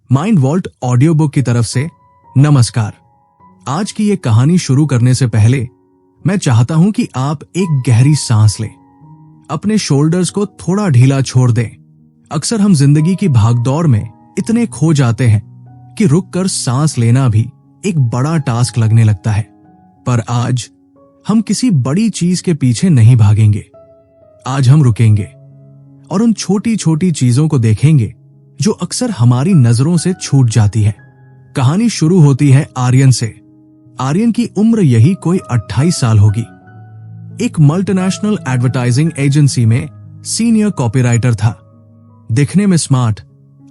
Mind vault audio book की तरफ से नमस्कार। आज की ये कहानी शुरू करने से पहले मैं चाहता हूं कि आप एक गहरी सांस लें, अपने शोल्डर्स को थोड़ा ढीला छोड़ दें। अक्सर हम जिंदगी की भागदौड़ में इतने खो जाते हैं कि रुककर सांस लेना भी एक बड़ा टास्क लगने लगता है। पर आज हम किसी बड़ी चीज के पीछे नहीं भागेंगे। आज हम रुकेंगे और उन छोटी छोटी चीजों को देखेंगे जो अक्सर हमारी नजरों से छूट जाती है। कहानी शुरू होती है आर्यन से। आर्यन की उम्र यही कोई 28 साल होगी। एक मल्टीनेशनल एडवर्टाइजिंग एजेंसी में सीनियर कॉपीराइटर था। दिखने में स्मार्ट,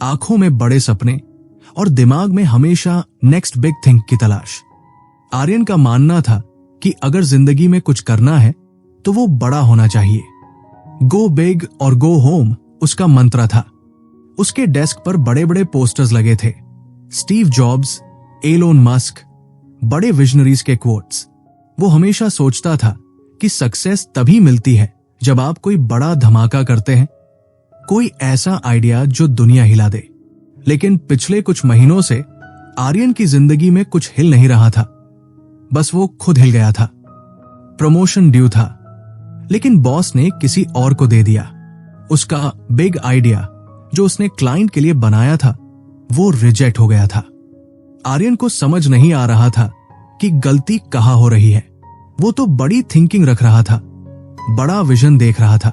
आंखों में बड़े सपने और दिमाग में हमेशा नेक्स्ट बिग थिंग की तलाश। आर्यन का मानना था कि अगर जिंदगी में कुछ करना है तो वो बड़ा होना चाहिए। गो बिग और गो होम उसका मंत्र था। उसके डेस्क पर बड़े बड़े पोस्टर्स लगे थे। स्टीव जॉब्स, एलोन मस्क, बड़े विजनरीज के कोट्स। वो हमेशा सोचता था कि सक्सेस तभी मिलती है जब आप कोई बड़ा धमाका करते हैं, कोई ऐसा आइडिया जो दुनिया हिला दे। लेकिन पिछले कुछ महीनों से आर्यन की जिंदगी में कुछ हिल नहीं रहा था। बस वो खुद हिल गया था। प्रमोशन ड्यू था, लेकिन बॉस ने किसी और को दे दिया। उसका बिग आइडिया जो उसने क्लाइंट के लिए बनाया था वो रिजेक्ट हो गया था। आर्यन को समझ नहीं आ रहा था कि गलती कहां हो रही है। वो तो बड़ी थिंकिंग रख रहा था, बड़ा विजन देख रहा था,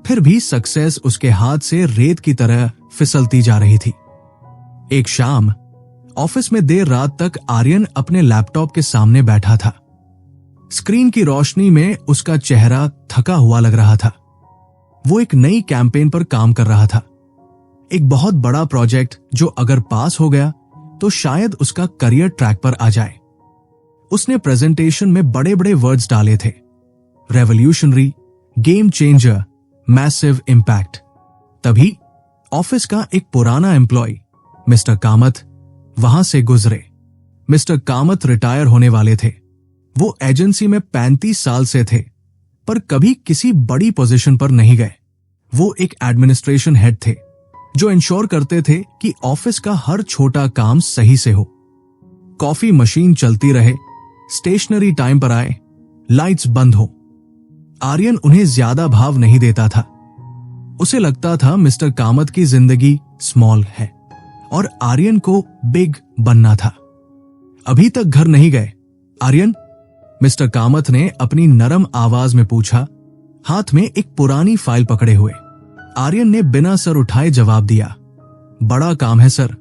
फिर भी सक्सेस उसके हाथ से रेत की तरह फिसलती जा रही थी। एक शाम ऑफिस में देर रात तक आर्यन अपने लैपटॉप के सामने बैठा था। स्क्रीन की रोशनी में उसका चेहरा थका हुआ लग रहा था। वो एक नई कैंपेन पर काम कर रहा था, एक बहुत बड़ा प्रोजेक्ट जो अगर पास हो गया तो शायद उसका करियर ट्रैक पर आ जाए। उसने प्रेजेंटेशन में बड़े बड़े वर्ड्स डाले थे, revolutionary, game changer, massive impact. तभी ऑफिस का एक पुराना एम्प्लॉय मिस्टर कामत वहां से गुजरे। मिस्टर कामत रिटायर होने वाले थे। वो एजेंसी में 35 साल से थे, पर कभी किसी बड़ी पोजीशन पर नहीं गए। वो एक एडमिनिस्ट्रेशन हेड थे जो इंश्योर करते थे कि ऑफिस का हर छोटा काम सही से हो। कॉफी मशीन चलती रहे, स्टेशनरी टाइम पर आए, लाइट्स बंद हो। आर्यन उन्हें ज्यादा भाव नहीं देता था। उसे लगता था मिस्टर कामत की जिंदगी स्मॉल है और आर्यन को बिग बनना था। अभी तक घर नहीं गए आर्यन? मिस्टर कामत ने अपनी नरम आवाज में पूछा, हाथ में एक पुरानी फाइल पकड़े हुए। आर्यन ने बिना सर उठाए जवाब दिया, बड़ा काम है सर,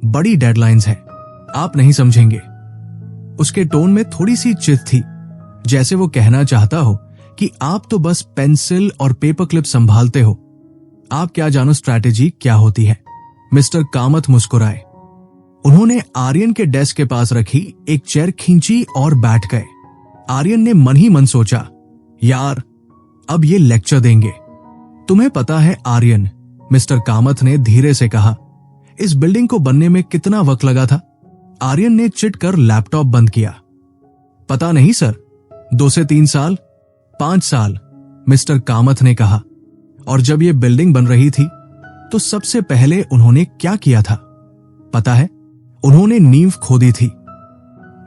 बड़ी डेडलाइंस है, आप नहीं समझेंगे। उसके टोन में थोड़ी सी चिढ़ थी, जैसे वो कहना चाहता हो कि आप तो बस पेंसिल और पेपर क्लिप संभालते हो, आप क्या जानो स्ट्रैटेजी क्या होती है। मिस्टर कामत मुस्कुराए। उन्होंने आर्यन के डेस्क के पास रखी एक चेयर खींची और बैठ गए। आर्यन ने मन ही मन सोचा, यार अब ये लेक्चर देंगे। तुम्हें पता है आर्यन, मिस्टर कामत ने धीरे से कहा, इस बिल्डिंग को बनने में कितना वक्त लगा था? आर्यन ने चिढ़कर लैपटॉप बंद किया। पता नहीं सर, 2 से 3 साल, 5 साल, मिस्टर कामत ने कहा। और जब ये बिल्डिंग बन रही थी तो सबसे पहले उन्होंने क्या किया था पता है? उन्होंने नींव खोदी थी,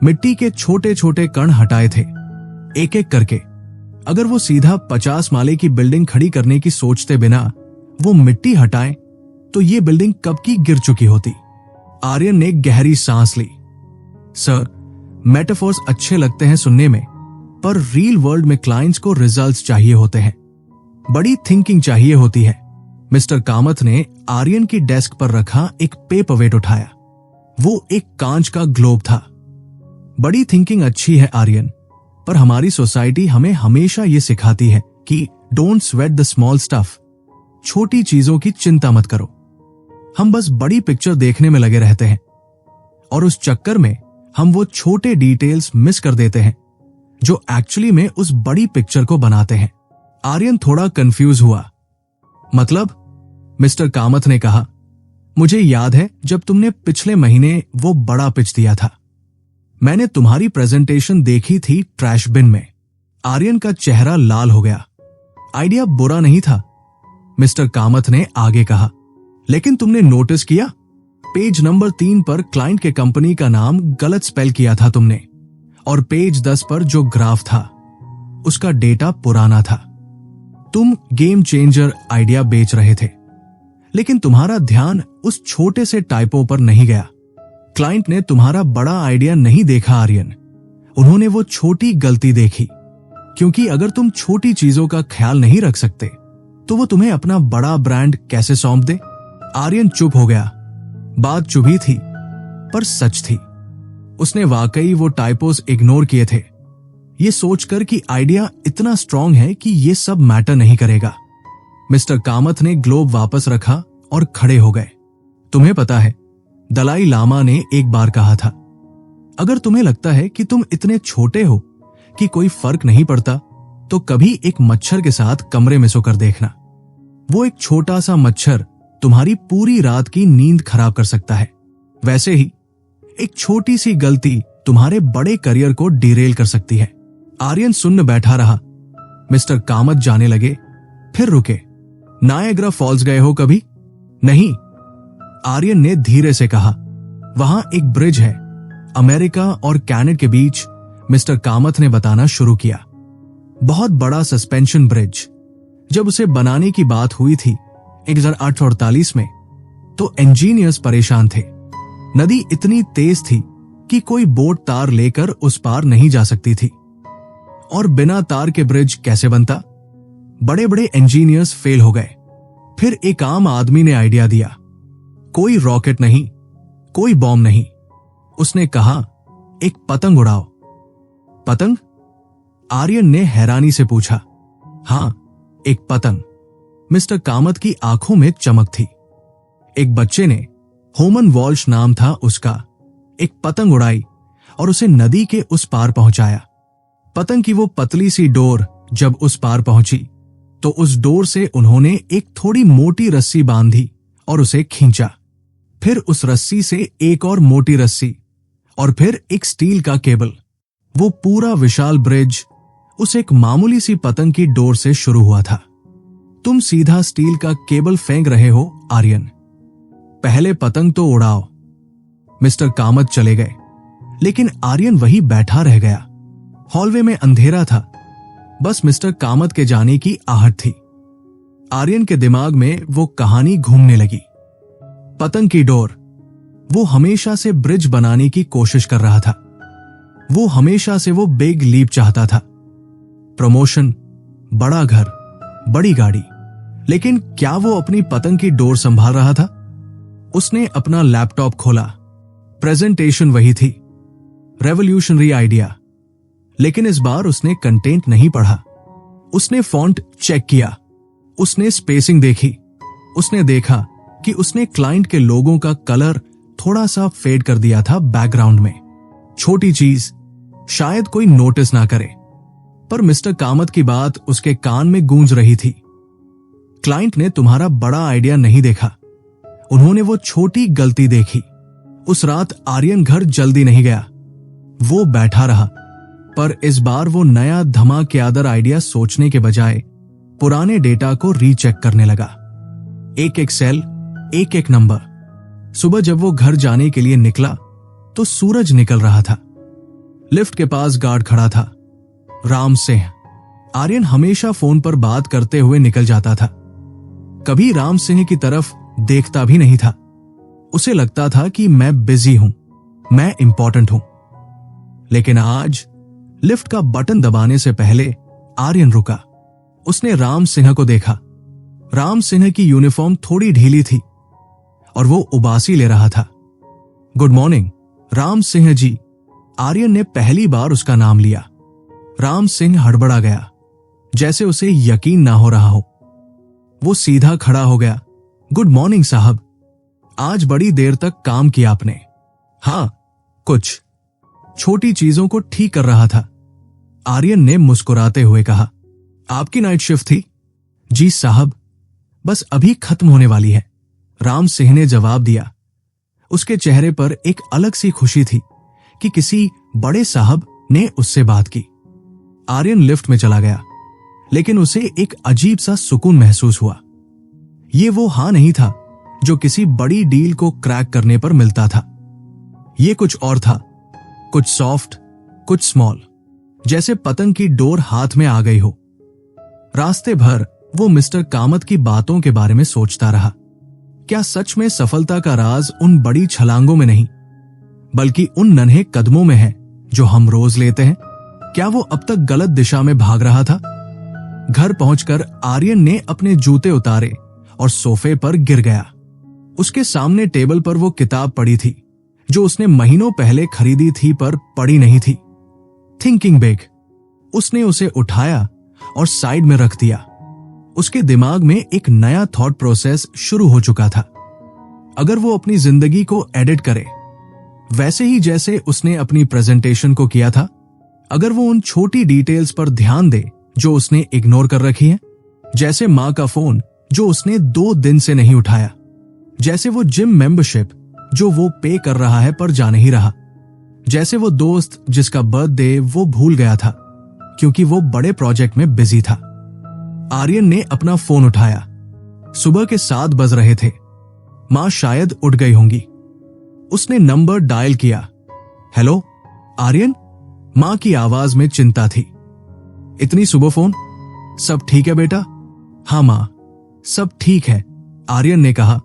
मिट्टी के छोटे छोटे कण हटाए थे, एक एक करके। अगर वो सीधा 50 माले की बिल्डिंग खड़ी करने की सोचते बिना वो मिट्टी हटाए तो ये बिल्डिंग कब की गिर चुकी होती। आर्यन ने गहरी सांस ली। सर, मेटाफोर्स अच्छे लगते हैं सुनने में, पर रियल वर्ल्ड में क्लाइंट्स को रिजल्ट्स चाहिए होते हैं, बड़ी थिंकिंग चाहिए होती है। मिस्टर कामत ने आर्यन की डेस्क पर रखा एक पेपरवेट उठाया। वो एक कांच का ग्लोब था। बड़ी थिंकिंग अच्छी है आर्यन, पर हमारी सोसाइटी हमें हमेशा ये सिखाती है कि don't sweat the small stuff, छोटी चीजों की चिंता मत करो। हम बस बड़ी पिक्चर देखने में लगे रहते हैं और उस चक्कर में हम वो छोटे डिटेल्स मिस कर देते हैं जो एक्चुअली में उस बड़ी पिक्चर को बनाते हैं। आर्यन थोड़ा कंफ्यूज हुआ। मतलब? मिस्टर कामत ने कहा, मुझे याद है जब तुमने पिछले महीने वो बड़ा पिच दिया था। मैंने तुम्हारी प्रेजेंटेशन देखी थी ट्रैश बिन में। आर्यन का चेहरा लाल हो गया। आइडिया बुरा नहीं था, मिस्टर कामत ने आगे कहा, लेकिन तुमने नोटिस किया पेज नंबर 3 पर क्लाइंट के कंपनी का नाम गलत स्पेल किया था तुमने, और पेज 10 पर जो ग्राफ था उसका डेटा पुराना था। तुम गेम चेंजर आइडिया बेच रहे थे, लेकिन तुम्हारा ध्यान उस छोटे से टाइपो पर नहीं गया। क्लाइंट ने तुम्हारा बड़ा आइडिया नहीं देखा आर्यन, उन्होंने वो छोटी गलती देखी। क्योंकि अगर तुम छोटी चीजों का ख्याल नहीं रख सकते तो वो तुम्हें अपना बड़ा ब्रांड कैसे सौंप दे। आर्यन चुप हो गया। बात चुभी थी पर सच थी। उसने वाकई वो टाइपोस इग्नोर किए थे, ये सोचकर कि आइडिया इतना स्ट्रांग है कि ये सब मैटर नहीं करेगा। मिस्टर कामत ने ग्लोब वापस रखा और खड़े हो गए। तुम्हें पता है, दलाई लामा ने एक बार कहा था, अगर तुम्हें लगता है कि तुम इतने छोटे हो कि कोई फर्क नहीं पड़ता, तो कभी एक मच्छर के साथ कमरे में सोकर देखना। वो एक छोटा सा मच्छर तुम्हारी पूरी रात की नींद खराब कर सकता है। वैसे ही एक छोटी सी गलती तुम्हारे बड़े करियर को डिरेल कर सकती है। आर्यन सुन्न बैठा रहा। मिस्टर कामत जाने लगे, फिर रुके। नायग्रा फॉल्स गए हो कभी? नहीं, आर्यन ने धीरे से कहा। वहां एक ब्रिज है, अमेरिका और कनाडा के बीच। मिस्टर कामत ने बताना शुरू किया। बहुत बड़ा सस्पेंशन ब्रिज। जब उसे बनाने की बात हुई थी 1848 में, तो इंजीनियर्स परेशान थे। नदी इतनी तेज थी कि कोई बोट तार लेकर उस पार नहीं जा सकती थी, और बिना तार के ब्रिज कैसे बनता? बड़े बड़े इंजीनियर्स फेल हो गए। फिर एक आम आदमी ने आइडिया दिया। कोई रॉकेट नहीं, कोई बॉम्ब नहीं। उसने कहा, एक पतंग उड़ाओ। पतंग? आर्यन ने हैरानी से पूछा। हां, एक पतंग। मिस्टर कामत की आंखों में चमक थी। एक बच्चे ने, होमन वॉल्श नाम था उसका, एक पतंग उड़ाई और उसे नदी के उस पार पहुंचाया। पतंग की वो पतली सी डोर जब उस पार पहुंची, तो उस डोर से उन्होंने एक थोड़ी मोटी रस्सी बांधी और उसे खींचा। फिर उस रस्सी से एक और मोटी रस्सी, और फिर एक स्टील का केबल। वो पूरा विशाल ब्रिज उस एक मामूली सी पतंग की डोर से शुरू हुआ था। तुम सीधा स्टील का केबल फेंक रहे हो आर्यन। पहले पतंग तो उड़ाओ। मिस्टर कामत चले गए, लेकिन आर्यन वही बैठा रह गया। हॉलवे में अंधेरा था, बस मिस्टर कामत के जाने की आहट थी। आर्यन के दिमाग में वो कहानी घूमने लगी। पतंग की डोर। वो हमेशा से ब्रिज बनाने की कोशिश कर रहा था। वो हमेशा से वो बिग लीप चाहता था। प्रमोशन, बड़ा घर, बड़ी गाड़ी। लेकिन क्या वो अपनी पतंग की डोर संभाल रहा था? उसने अपना लैपटॉप खोला। प्रेजेंटेशन वही थी, रेवोल्यूशनरी आइडिया। लेकिन इस बार उसने कंटेंट नहीं पढ़ा। उसने फॉन्ट चेक किया, उसने स्पेसिंग देखी। उसने देखा कि उसने क्लाइंट के लोगों का कलर थोड़ा सा फेड कर दिया था बैकग्राउंड में। छोटी चीज, शायद कोई नोटिस ना करे, पर मिस्टर कामत की बात उसके कान में गूंज रही थी। क्लाइंट ने तुम्हारा बड़ा आइडिया नहीं देखा, उन्होंने वो छोटी गलती देखी। उस रात आर्यन घर जल्दी नहीं गया। वो बैठा रहा, पर इस बार वो नया धमाकेदार आइडिया सोचने के बजाय पुराने डेटा को रीचेक करने लगा। एक एक सेल, एक एक नंबर। सुबह जब वो घर जाने के लिए निकला तो सूरज निकल रहा था। लिफ्ट के पास गार्ड खड़ा था, राम सिंह। आर्यन हमेशा फोन पर बात करते हुए निकल जाता था, कभी राम सिंह की तरफ देखता भी नहीं था। उसे लगता था कि मैं बिजी हूं, मैं इंपॉर्टेंट हूं। लेकिन आज लिफ्ट का बटन दबाने से पहले आर्यन रुका। उसने राम सिंह को देखा। राम सिंह की यूनिफॉर्म थोड़ी ढीली थी और वो उबासी ले रहा था। Good morning Ram Singh ji. आर्यन ने पहली बार उसका नाम लिया। राम सिंह हड़बड़ा गया, जैसे उसे यकीन ना हो रहा हो। वो सीधा खड़ा हो गया। गुड मॉर्निंग साहब, आज बड़ी देर तक काम किया आपने। हाँ, कुछ छोटी चीजों को ठीक कर रहा था। आर्यन ने मुस्कुराते हुए कहा। आपकी नाइट शिफ्ट थी? जी साहब, बस अभी खत्म होने वाली है, राम सिंह ने जवाब दिया। उसके चेहरे पर एक अलग सी खुशी थी कि किसी बड़े साहब ने उससे बात की। आर्यन लिफ्ट में चला गया, लेकिन उसे एक अजीब सा सुकून महसूस हुआ। ये वो हां नहीं था जो किसी बड़ी डील को क्रैक करने पर मिलता था। ये कुछ और था, कुछ सॉफ्ट, कुछ स्मॉल, जैसे पतंग की डोर हाथ में आ गई हो। रास्ते भर वो मिस्टर कामत की बातों के बारे में सोचता रहा। क्या सच में सफलता का राज उन बड़ी छलांगों में नहीं, बल्कि उन नन्हे कदमों में है जो हम रोज लेते हैं? क्या वो अब तक गलत दिशा में भाग रहा था? घर पहुंचकर आर्यन ने अपने जूते उतारे और सोफे पर गिर गया। उसके सामने टेबल पर वो किताब पड़ी थी जो उसने महीनों पहले खरीदी थी पर पढ़ी नहीं थी, थिंकिंग बिग। उसने उसे उठाया और साइड में रख दिया। उसके दिमाग में एक नया थॉट प्रोसेस शुरू हो चुका था। अगर वो अपनी जिंदगी को एडिट करे, वैसे ही जैसे उसने अपनी प्रेजेंटेशन को किया था, अगर वो उन छोटी डिटेल्स पर ध्यान दे जो उसने इग्नोर कर रखी है, जैसे मां का फोन जो उसने 2 दिन से नहीं उठाया, जैसे वो जिम मेंबरशिप जो वो पे कर रहा है पर जा नहीं रहा, जैसे वो दोस्त जिसका बर्थडे वो भूल गया था क्योंकि वो बड़े प्रोजेक्ट में बिजी था। आर्यन ने अपना फोन उठाया। सुबह के 7 बज रहे थे। मां शायद उठ गई होंगी। उसने नंबर डायल किया। हेलो आर्यन? मां की आवाज में चिंता थी। इतनी सुबह फोन? सब ठीक है बेटा? हाँ मां, सब ठीक है, आर्यन ने कहा।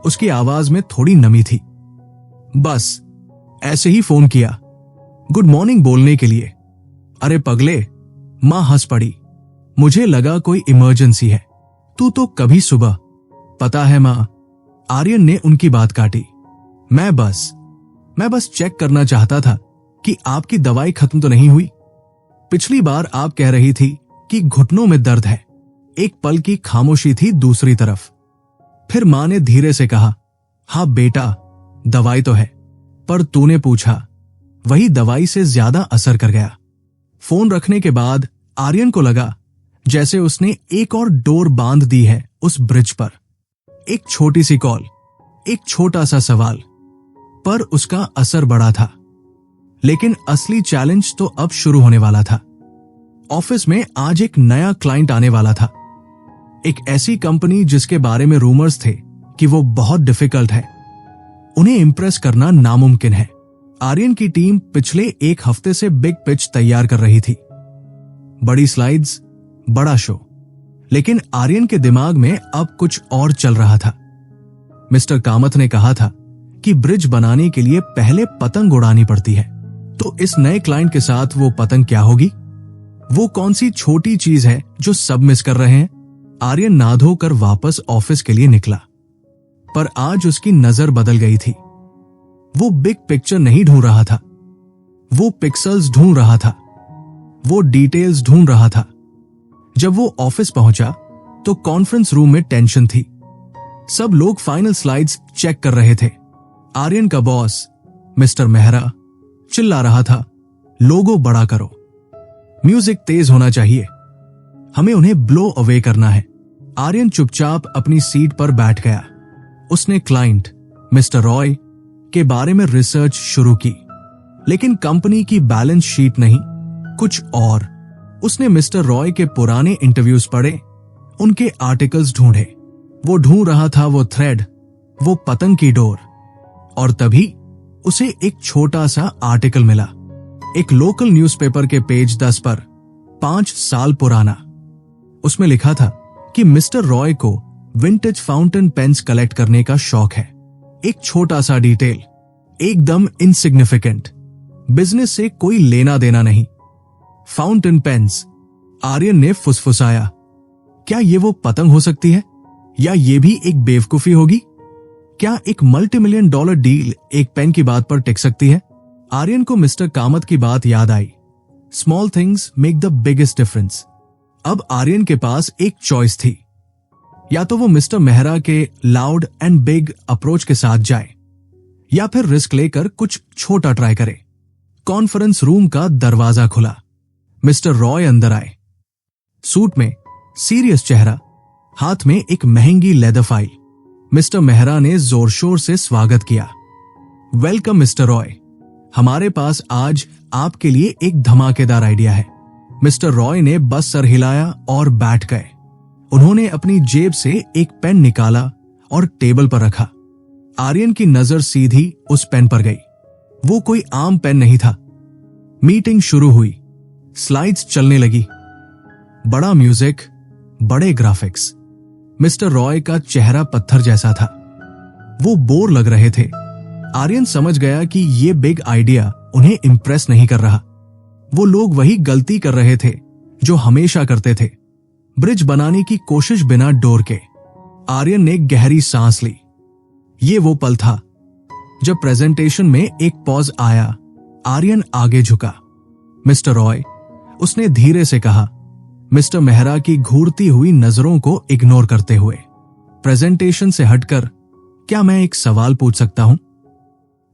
उसकी आवाज में थोड़ी नमी थी। बस ऐसे ही फोन किया, गुड मॉर्निंग बोलने के लिए। अरे पगले, मां हंस पड़ी। मुझे लगा कोई इमरजेंसी है। तू तो कभी सुबह। पता है मां, आर्यन ने उनकी बात काटी। मैं बस चेक करना चाहता था कि आपकी दवाई खत्म तो नहीं हुई। पिछली बार आप कह रही थी कि घुटनों में दर्द है। एक पल की खामोशी थी दूसरी तरफ। फिर मां ने धीरे से कहा, हाँ बेटा, दवाई तो है, पर तूने पूछा, वही दवाई से ज्यादा असर कर गया। फोन रखने के बाद आर्यन को लगा जैसे उसने एक और डोर बांध दी है उस ब्रिज पर। एक छोटी सी कॉल, एक छोटा सा सवाल, पर उसका असर बड़ा था। लेकिन असली चैलेंज तो अब शुरू होने वाला था। ऑफिस में आज एक नया क्लाइंट आने वाला था। एक ऐसी कंपनी जिसके बारे में रूमर्स थे कि वो बहुत डिफिकल्ट है। उन्हें इंप्रेस करना नामुमकिन है। आर्यन की टीम पिछले 1 हफ्ते से बिग पिच तैयार कर रही थी। बड़ी स्लाइड्स, बड़ा शो। लेकिन आर्यन के दिमाग में अब कुछ और चल रहा था। मिस्टर कामत ने कहा था कि ब्रिज बनाने के लिए पहले पतंग उड़ानी पड़ती है। तो इस नए क्लाइंट के साथ वो पतंग क्या होगी? वो कौन सी छोटी चीज है जो सब मिस कर रहे हैं? आर्यन ना धोकर वापस ऑफिस के लिए निकला, पर आज उसकी नजर बदल गई थी। वो बिग पिक्चर नहीं ढूंढ रहा था, वो पिक्सल्स ढूंढ रहा था, वो डिटेल्स ढूंढ रहा था। जब वो ऑफिस पहुंचा तो कॉन्फ्रेंस रूम में टेंशन थी। सब लोग फाइनल स्लाइड्स चेक कर रहे थे। आर्यन का बॉस मिस्टर मेहरा चिल्ला रहा था, लोगो बड़ा करो, म्यूजिक तेज होना चाहिए, हमें उन्हें ब्लो अवे करना है। आर्यन चुपचाप अपनी सीट पर बैठ गया। उसने क्लाइंट मिस्टर रॉय के बारे में रिसर्च शुरू की, लेकिन कंपनी की बैलेंस शीट नहीं, कुछ और। उसने मिस्टर रॉय के पुराने इंटरव्यूज पढ़े, उनके आर्टिकल्स ढूंढे। वो ढूंढ रहा था वो थ्रेड, वो पतंग की डोर। और तभी उसे एक छोटा सा आर्टिकल मिला, एक लोकल न्यूज़पेपर के पेज 10 पर, 5 साल पुराना। उसमें लिखा था कि मिस्टर रॉय को विंटेज फाउंटेन पेन्स कलेक्ट करने का शौक है। एक छोटा सा डिटेल, एकदम इनसिग्निफिकेंट, बिजनेस से कोई लेना देना नहीं। Fountain pens. आर्यन ने फुसफुसाया, क्या ये वो पतंग हो सकती है, या ये भी एक बेवकूफी होगी? क्या एक $multi-million डील एक पेन की बात पर टिक सकती है? आर्यन को मिस्टर कामत की बात याद आई, small things make the biggest difference. अब आर्यन के पास एक चॉइस थी, या तो वो मिस्टर मेहरा के लाउड एंड बिग अप्रोच के साथ जाए, या फिर रिस्क लेकर कुछ छोटा ट्राई करे। कॉन्फ्रेंस रूम का दरवाजा खुला। मिस्टर रॉय अंदर आए, सूट में, सीरियस चेहरा, हाथ में एक महंगी लेदर फाइल। मिस्टर मेहरा ने जोर शोर से स्वागत किया। वेलकम मिस्टर रॉय, हमारे पास आज आपके लिए एक धमाकेदार आइडिया है। मिस्टर रॉय ने बस सर हिलाया और बैठ गए। उन्होंने अपनी जेब से एक पेन निकाला और टेबल पर रखा। आर्यन की नजर सीधी उस पेन पर गई। वो कोई आम पेन नहीं था। मीटिंग शुरू हुई। स्लाइड्स चलने लगी। बड़ा म्यूजिक, बड़े ग्राफिक्स। मिस्टर रॉय का चेहरा पत्थर जैसा था। वो बोर लग रहे थे। आर्यन समझ गया कि ये बिग आइडिया उन्हें इंप्रेस नहीं कर रहा। वो लोग वही गलती कर रहे थे जो हमेशा करते थे, ब्रिज बनाने की कोशिश बिना डोर के। आर्यन ने गहरी सांस ली। ये वो पल था जब प्रेजेंटेशन में एक पॉज आया। आर्यन आगे झुका। मिस्टर रॉय, उसने धीरे से कहा, मिस्टर मेहरा की घूरती हुई नजरों को इग्नोर करते हुए, प्रेजेंटेशन से हटकर क्या मैं एक सवाल पूछ सकता हूं?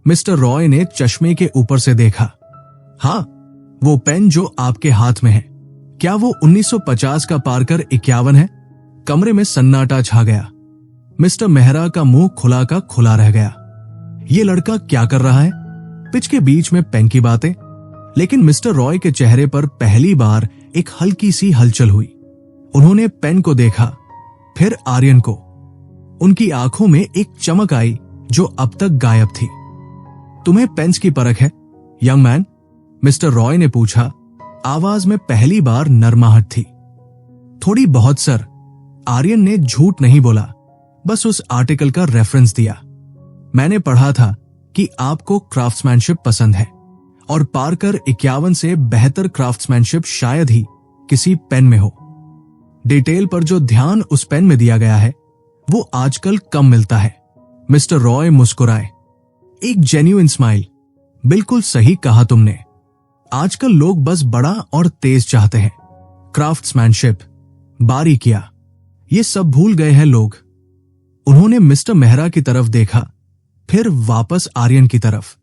मिस्टर रॉय ने चश्मे के ऊपर से देखा। हाँ, वो पेन जो आपके हाथ में है, क्या वो 1950 का पार्कर 51 है? कमरे में सन्नाटा छा गया। मिस्टर मेहरा का मुंह खुला का खुला रह गया। ये लड़का क्या कर रहा है? पिच के बीच में पेन की बातें। लेकिन मिस्टर रॉय के चेहरे पर पहली बार एक हल्की सी हलचल हुई। उन्होंने पेन को देखा, फिर आर्यन को। उनकी आंखों में एक चमक आई जो अब तक गायब थी। तुम्हें पेन्स की परख है, यंग मैन? मिस्टर रॉय ने पूछा। आवाज में पहली बार नरमाहट थी। थोड़ी बहुत सर। आर्यन ने झूठ नहीं बोला, बस उस आर्टिकल का रेफरेंस दिया। मैंने पढ़ा था कि आपको क्राफ्ट्समैनशिप पसंद है और पार्कर 51 से बेहतर क्राफ्ट्समैनशिप शायद ही किसी पेन में हो। डिटेल पर जो ध्यान उस पेन में दिया गया है वो आजकल कम मिलता है। मिस्टर रॉय मुस्कुराए, एक जेन्युइन स्माइल। बिल्कुल सही कहा तुमने। आजकल लोग बस बड़ा और तेज चाहते हैं। क्राफ्ट्समैनशिप, बारीकियां, ये सब भूल गए हैं लोग। उन्होंने मिस्टर मेहरा की तरफ देखा, फिर वापस आर्यन की तरफ।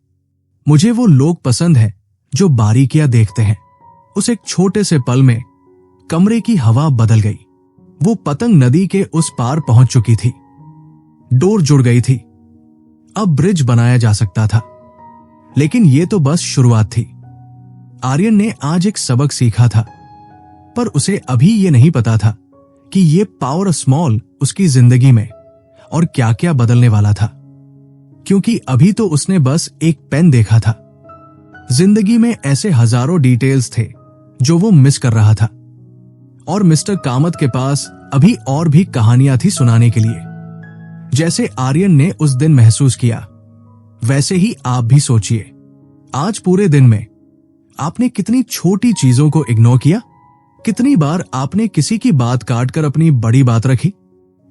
मुझे वो लोग पसंद है जो बारीकियां देखते हैं। उस एक छोटे से पल में कमरे की हवा बदल गई। वो पतंग नदी के उस पार पहुंच चुकी थी। डोर जुड़ गई थी। अब ब्रिज बनाया जा सकता था। लेकिन ये तो बस शुरुआत थी। आर्यन ने आज एक सबक सीखा था, पर उसे अभी ये नहीं पता था कि ये पावर स्मॉल उसकी जिंदगी में और क्या क्या बदलने वाला था। क्योंकि अभी तो उसने बस एक पेन देखा था। जिंदगी में ऐसे हजारों डिटेल्स थे जो वो मिस कर रहा था। और मिस्टर कामत के पास अभी और भी कहानियां थी सुनाने के लिए। जैसे आर्यन ने उस दिन महसूस किया, वैसे ही आप भी सोचिए। आज पूरे दिन में आपने कितनी छोटी चीजों को इग्नोर किया? कितनी बार आपने किसी की बात काटकर अपनी बड़ी बात रखी?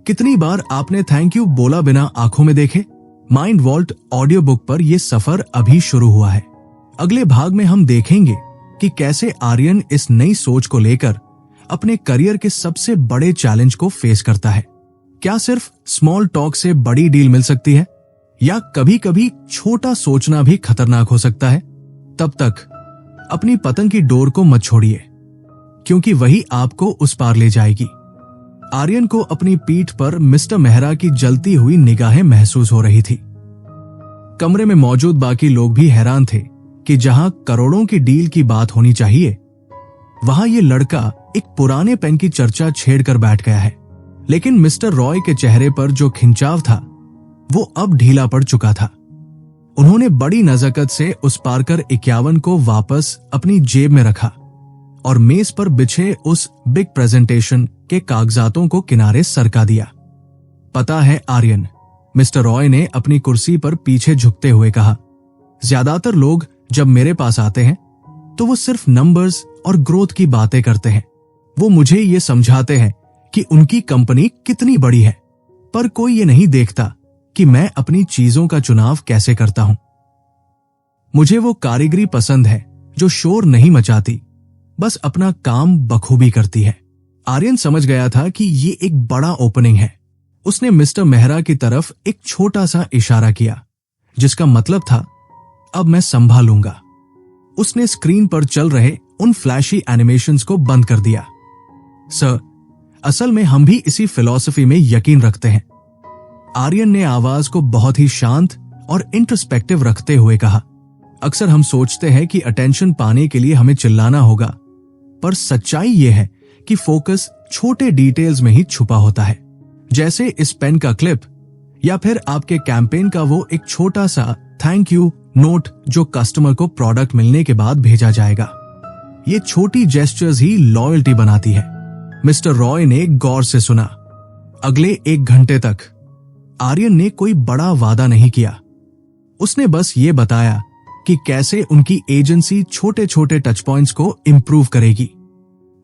कितनी बार आपने थैंक यू बोला बिना आंखों में देखे? माइंड वॉल्ट ऑडियो बुक पर यह सफर अभी शुरू हुआ है। अगले भाग में हम देखेंगे कि कैसे आर्यन इस नई सोच को लेकर अपने करियर के सबसे बड़े चैलेंज को फेस करता है। क्या सिर्फ स्मॉल टॉक से बड़ी डील मिल सकती है, या कभी कभी छोटा सोचना भी खतरनाक हो सकता है? तब तक अपनी पतंग की डोर को मत छोड़िए, क्योंकि वही आपको उस पार ले जाएगी। आर्यन को अपनी पीठ पर मिस्टर मेहरा की जलती हुई निगाहें महसूस हो रही थी। कमरे में मौजूद बाकी लोग भी हैरान थे कि जहां करोड़ों की डील की बात होनी चाहिए, वहां ये लड़का एक पुराने पेन की चर्चा छेड़कर बैठ गया है। लेकिन मिस्टर रॉय के चेहरे पर जो खिंचाव था वो अब ढीला पड़ चुका था। उन्होंने बड़ी नजाकत से उस पार्कर 51 को वापस अपनी जेब में रखा और मेज पर बिछे उस बिग प्रेजेंटेशन के कागजातों को किनारे सरका दिया। पता है आर्यन, मिस्टर रॉय ने अपनी कुर्सी पर पीछे झुकते हुए कहा, ज्यादातर लोग जब मेरे पास आते हैं तो वो सिर्फ नंबर्स और ग्रोथ की बातें करते हैं। वो मुझे ये समझाते हैं कि उनकी कंपनी कितनी बड़ी है, पर कोई ये नहीं देखता कि मैं अपनी चीजों का चुनाव कैसे करता हूं। मुझे वो कारीगरी पसंद है जो शोर नहीं मचाती, बस अपना काम बखूबी करती है। आर्यन समझ गया था कि ये एक बड़ा ओपनिंग है। उसने मिस्टर मेहरा की तरफ एक छोटा सा इशारा किया, जिसका मतलब था अब मैं संभालूंगा। उसने स्क्रीन पर चल रहे उन फ्लैशी एनिमेशंस को बंद कर दिया। सर, असल में हम भी इसी फिलॉसफी में यकीन रखते हैं। आर्यन ने आवाज को बहुत ही शांत और इंट्रोस्पेक्टिव रखते हुए कहा, अक्सर हम सोचते हैं कि अटेंशन पाने के लिए हमें चिल्लाना होगा, पर सच्चाई यह है कि फोकस छोटे डिटेल्स में ही छुपा होता है। जैसे इस पेन का क्लिप या फिर आपके कैंपेन का वो एक छोटा सा थैंक यू नोट जो कस्टमर को प्रोडक्ट मिलने के बाद भेजा जाएगा। ये छोटी जेस्चर्स ही लॉयल्टी बनाती है। मिस्टर रॉय ने गौर से सुना। अगले 1 घंटे तक आर्यन ने कोई बड़ा वादा नहीं किया। उसने बस ये बताया कि कैसे उनकी एजेंसी छोटे छोटे टच पॉइंट्स को इंप्रूव करेगी।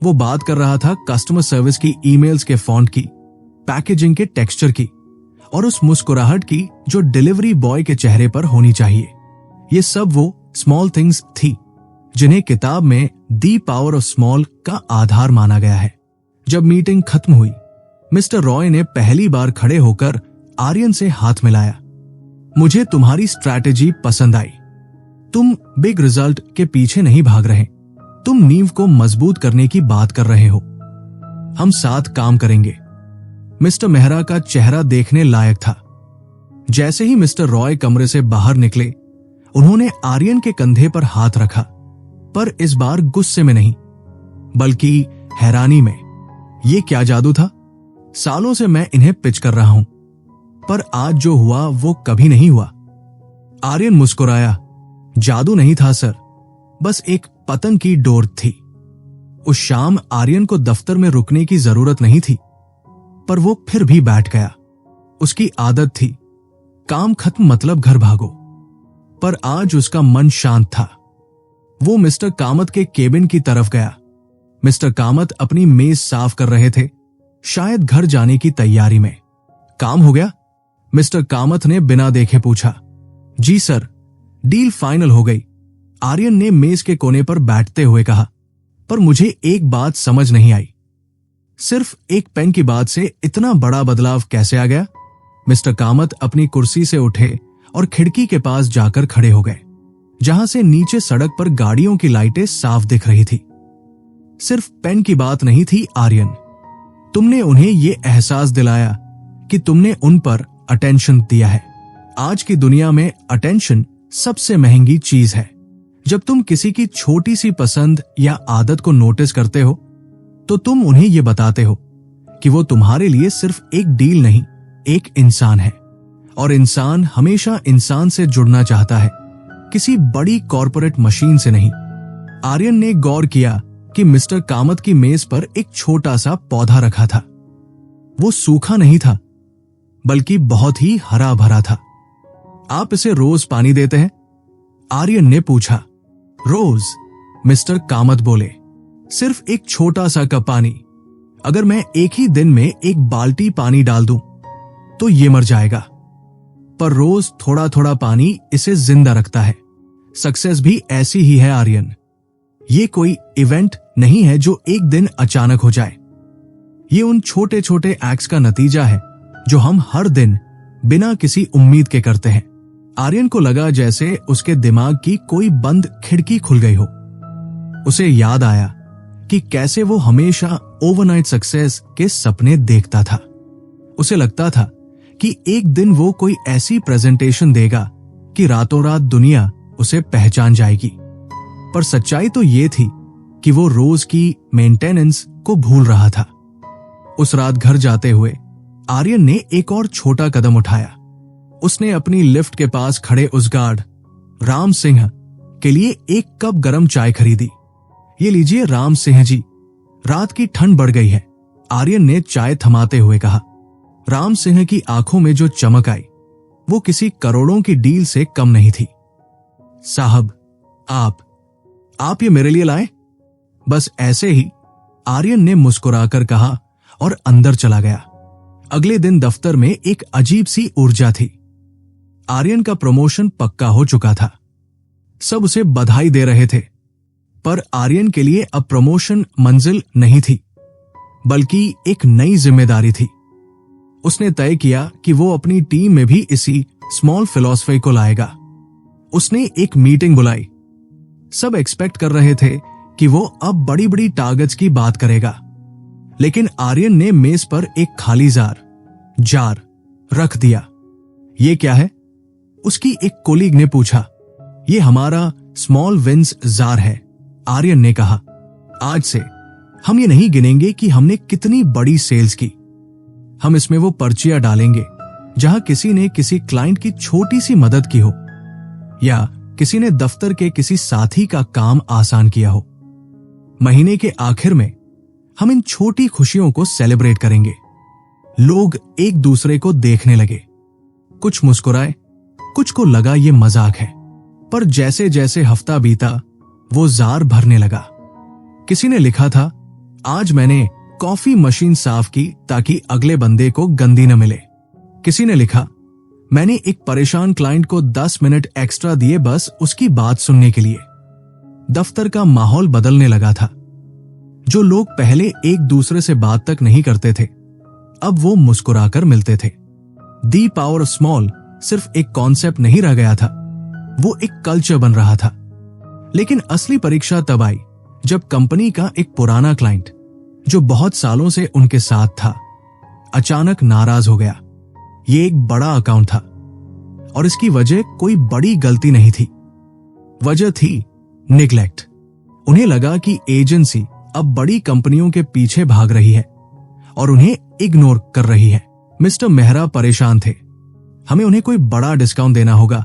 वो बात कर रहा था कस्टमर सर्विस की ईमेल्स के फॉन्ट की, पैकेजिंग के टेक्सचर की और उस मुस्कुराहट की जो डिलीवरी बॉय के चेहरे पर होनी चाहिए। ये सब वो स्मॉल थिंग्स थी जिन्हें किताब में दी पावर ऑफ स्मॉल का आधार माना गया है। जब मीटिंग खत्म हुई, मिस्टर रॉय ने पहली बार खड़े होकर आर्यन से हाथ मिलाया। मुझे तुम्हारी स्ट्रैटेजी पसंद आई। तुम बिग रिजल्ट के पीछे नहीं भाग रहे, तुम नींव को मजबूत करने की बात कर रहे हो। हम साथ काम करेंगे। मिस्टर मेहरा का चेहरा देखने लायक था। जैसे ही मिस्टर रॉय कमरे से बाहर निकले, उन्होंने आर्यन के कंधे पर हाथ रखा, पर इस बार गुस्से में नहीं, बल्कि हैरानी में। ये क्या जादू था? सालों से मैं इन्हें पिच कर रहा हूं, पर आज जो हुआ वो कभी नहीं हुआ। आर्यन मुस्कुराया। जादू नहीं था सर, बस एक पतंग की डोर थी। उस शाम आर्यन को दफ्तर में रुकने की जरूरत नहीं थी, पर वो फिर भी बैठ गया। उसकी आदत थी, काम खत्म मतलब घर भागो। पर आज उसका मन शांत था। वो मिस्टर कामत के केबिन की तरफ गया। मिस्टर कामत अपनी मेज साफ कर रहे थे, शायद घर जाने की तैयारी में। काम हो गया? मिस्टर कामत ने बिना देखे पूछा। जी सर, डील फाइनल हो गई, आर्यन ने मेज के कोने पर बैठते हुए कहा। पर मुझे एक बात समझ नहीं आई, सिर्फ एक पेन की बात से इतना बड़ा बदलाव कैसे आ गया? मिस्टर कामत अपनी कुर्सी से उठे और खिड़की के पास जाकर खड़े हो गए, जहां से नीचे सड़क पर गाड़ियों की लाइटें साफ दिख रही थी। सिर्फ पेन की बात नहीं थी आर्यन, तुमने उन्हें यह एहसास दिलाया कि तुमने उन पर अटेंशन दिया है। आज की दुनिया में अटेंशन सबसे महंगी चीज है। जब तुम किसी की छोटी सी पसंद या आदत को नोटिस करते हो, तो तुम उन्हें यह बताते हो कि वो तुम्हारे लिए सिर्फ एक डील नहीं, एक इंसान है। और इंसान हमेशा इंसान से जुड़ना चाहता है, किसी बड़ी कॉरपोरेट मशीन से नहीं। आर्यन ने गौर किया कि मिस्टर कामत की मेज पर एक छोटा सा पौधा रखा था। वो सूखा नहीं था, बल्कि बहुत ही हरा भरा था। आप इसे रोज पानी देते हैं? आर्यन ने पूछा। रोज, मिस्टर कामत बोले। सिर्फ एक छोटा सा कप पानी। अगर मैं एक ही दिन में एक बाल्टी पानी डाल दूं, तो ये मर जाएगा। पर रोज थोड़ा थोड़ा पानी इसे जिंदा रखता है। सक्सेस भी ऐसी ही है आर्यन। ये कोई इवेंट नहीं है जो एक दिन अचानक हो जाए। ये उन छोटे छोटे एक्ट्स का नतीजा है जो हम हर दिन बिना किसी उम्मीद के करते हैं। आर्यन को लगा जैसे उसके दिमाग की कोई बंद खिड़की खुल गई हो। उसे याद आया कि कैसे वो हमेशा ओवरनाइट सक्सेस के सपने देखता था। उसे लगता था कि एक दिन वो कोई ऐसी प्रेजेंटेशन देगा कि रातों रात दुनिया उसे पहचान जाएगी। पर सच्चाई तो ये थी कि वो रोज की मेंटेनेंस को भूल रहा था। उस रात घर जाते हुए आर्यन ने एक और छोटा कदम उठाया। उसने अपनी लिफ्ट के पास खड़े उस गार्ड राम सिंह के लिए एक कप गरम चाय खरीदी। ये लीजिए राम सिंह जी, रात की ठंड बढ़ गई है, आर्यन ने चाय थमाते हुए कहा। राम सिंह की आंखों में जो चमक आई वो किसी करोड़ों की डील से कम नहीं थी। साहब, आप ये मेरे लिए लाए? बस ऐसे ही आर्यन ने मुस्कुराकर कहा और अंदर चला गया। अगले दिन दफ्तर में एक अजीब सी ऊर्जा थी। आर्यन का प्रमोशन पक्का हो चुका था। सब उसे बधाई दे रहे थे, पर आर्यन के लिए अब प्रमोशन मंजिल नहीं थी, बल्कि एक नई जिम्मेदारी थी। उसने तय किया कि वो अपनी टीम में भी इसी स्मॉल फिलॉसफी को लाएगा। उसने एक मीटिंग बुलाई। सब एक्सपेक्ट कर रहे थे कि वो अब बड़ी बड़ी टारगेट्स की बात करेगा, लेकिन आर्यन ने मेज पर एक खाली जार रख दिया। ये क्या है? उसकी एक कोलीग ने पूछा। ये हमारा स्मॉल विंस जार है, आर्यन ने कहा। आज से हम ये नहीं गिनेंगे कि हमने कितनी बड़ी सेल्स की। हम इसमें वो पर्चियां डालेंगे जहां किसी ने किसी क्लाइंट की छोटी सी मदद की हो या किसी ने दफ्तर के किसी साथी का काम आसान किया हो। महीने के आखिर में हम इन छोटी खुशियों को सेलिब्रेट करेंगे। लोग एक दूसरे को देखने लगे, कुछ मुस्कुराए, कुछ को लगा ये मजाक है, पर जैसे जैसे हफ्ता बीता वो जार भरने लगा। किसी ने लिखा था, आज मैंने कॉफी मशीन साफ की ताकि अगले बंदे को गंदी न मिले। किसी ने लिखा, मैंने एक परेशान क्लाइंट को 10 मिनट एक्स्ट्रा दिए बस उसकी बात सुनने के लिए। दफ्तर का माहौल बदलने लगा था। जो लोग पहले एक दूसरे से बात तक नहीं करते थे, अब वो मुस्कुराकर मिलते थे। दी पावर ऑफ स्मॉल सिर्फ एक कॉन्सेप्ट नहीं रह गया था, वो एक कल्चर बन रहा था। लेकिन असली परीक्षा तब आई जब कंपनी का एक पुराना क्लाइंट, जो बहुत सालों से उनके साथ था, अचानक नाराज हो गया। ये एक बड़ा अकाउंट था और इसकी वजह कोई बड़ी गलती नहीं थी। वजह थी निग्लेक्ट। उन्हें लगा कि एजेंसी अब बड़ी कंपनियों के पीछे भाग रही है और उन्हें इग्नोर कर रही है। मिस्टर मेहरा परेशान थे। हमें उन्हें कोई बड़ा डिस्काउंट देना होगा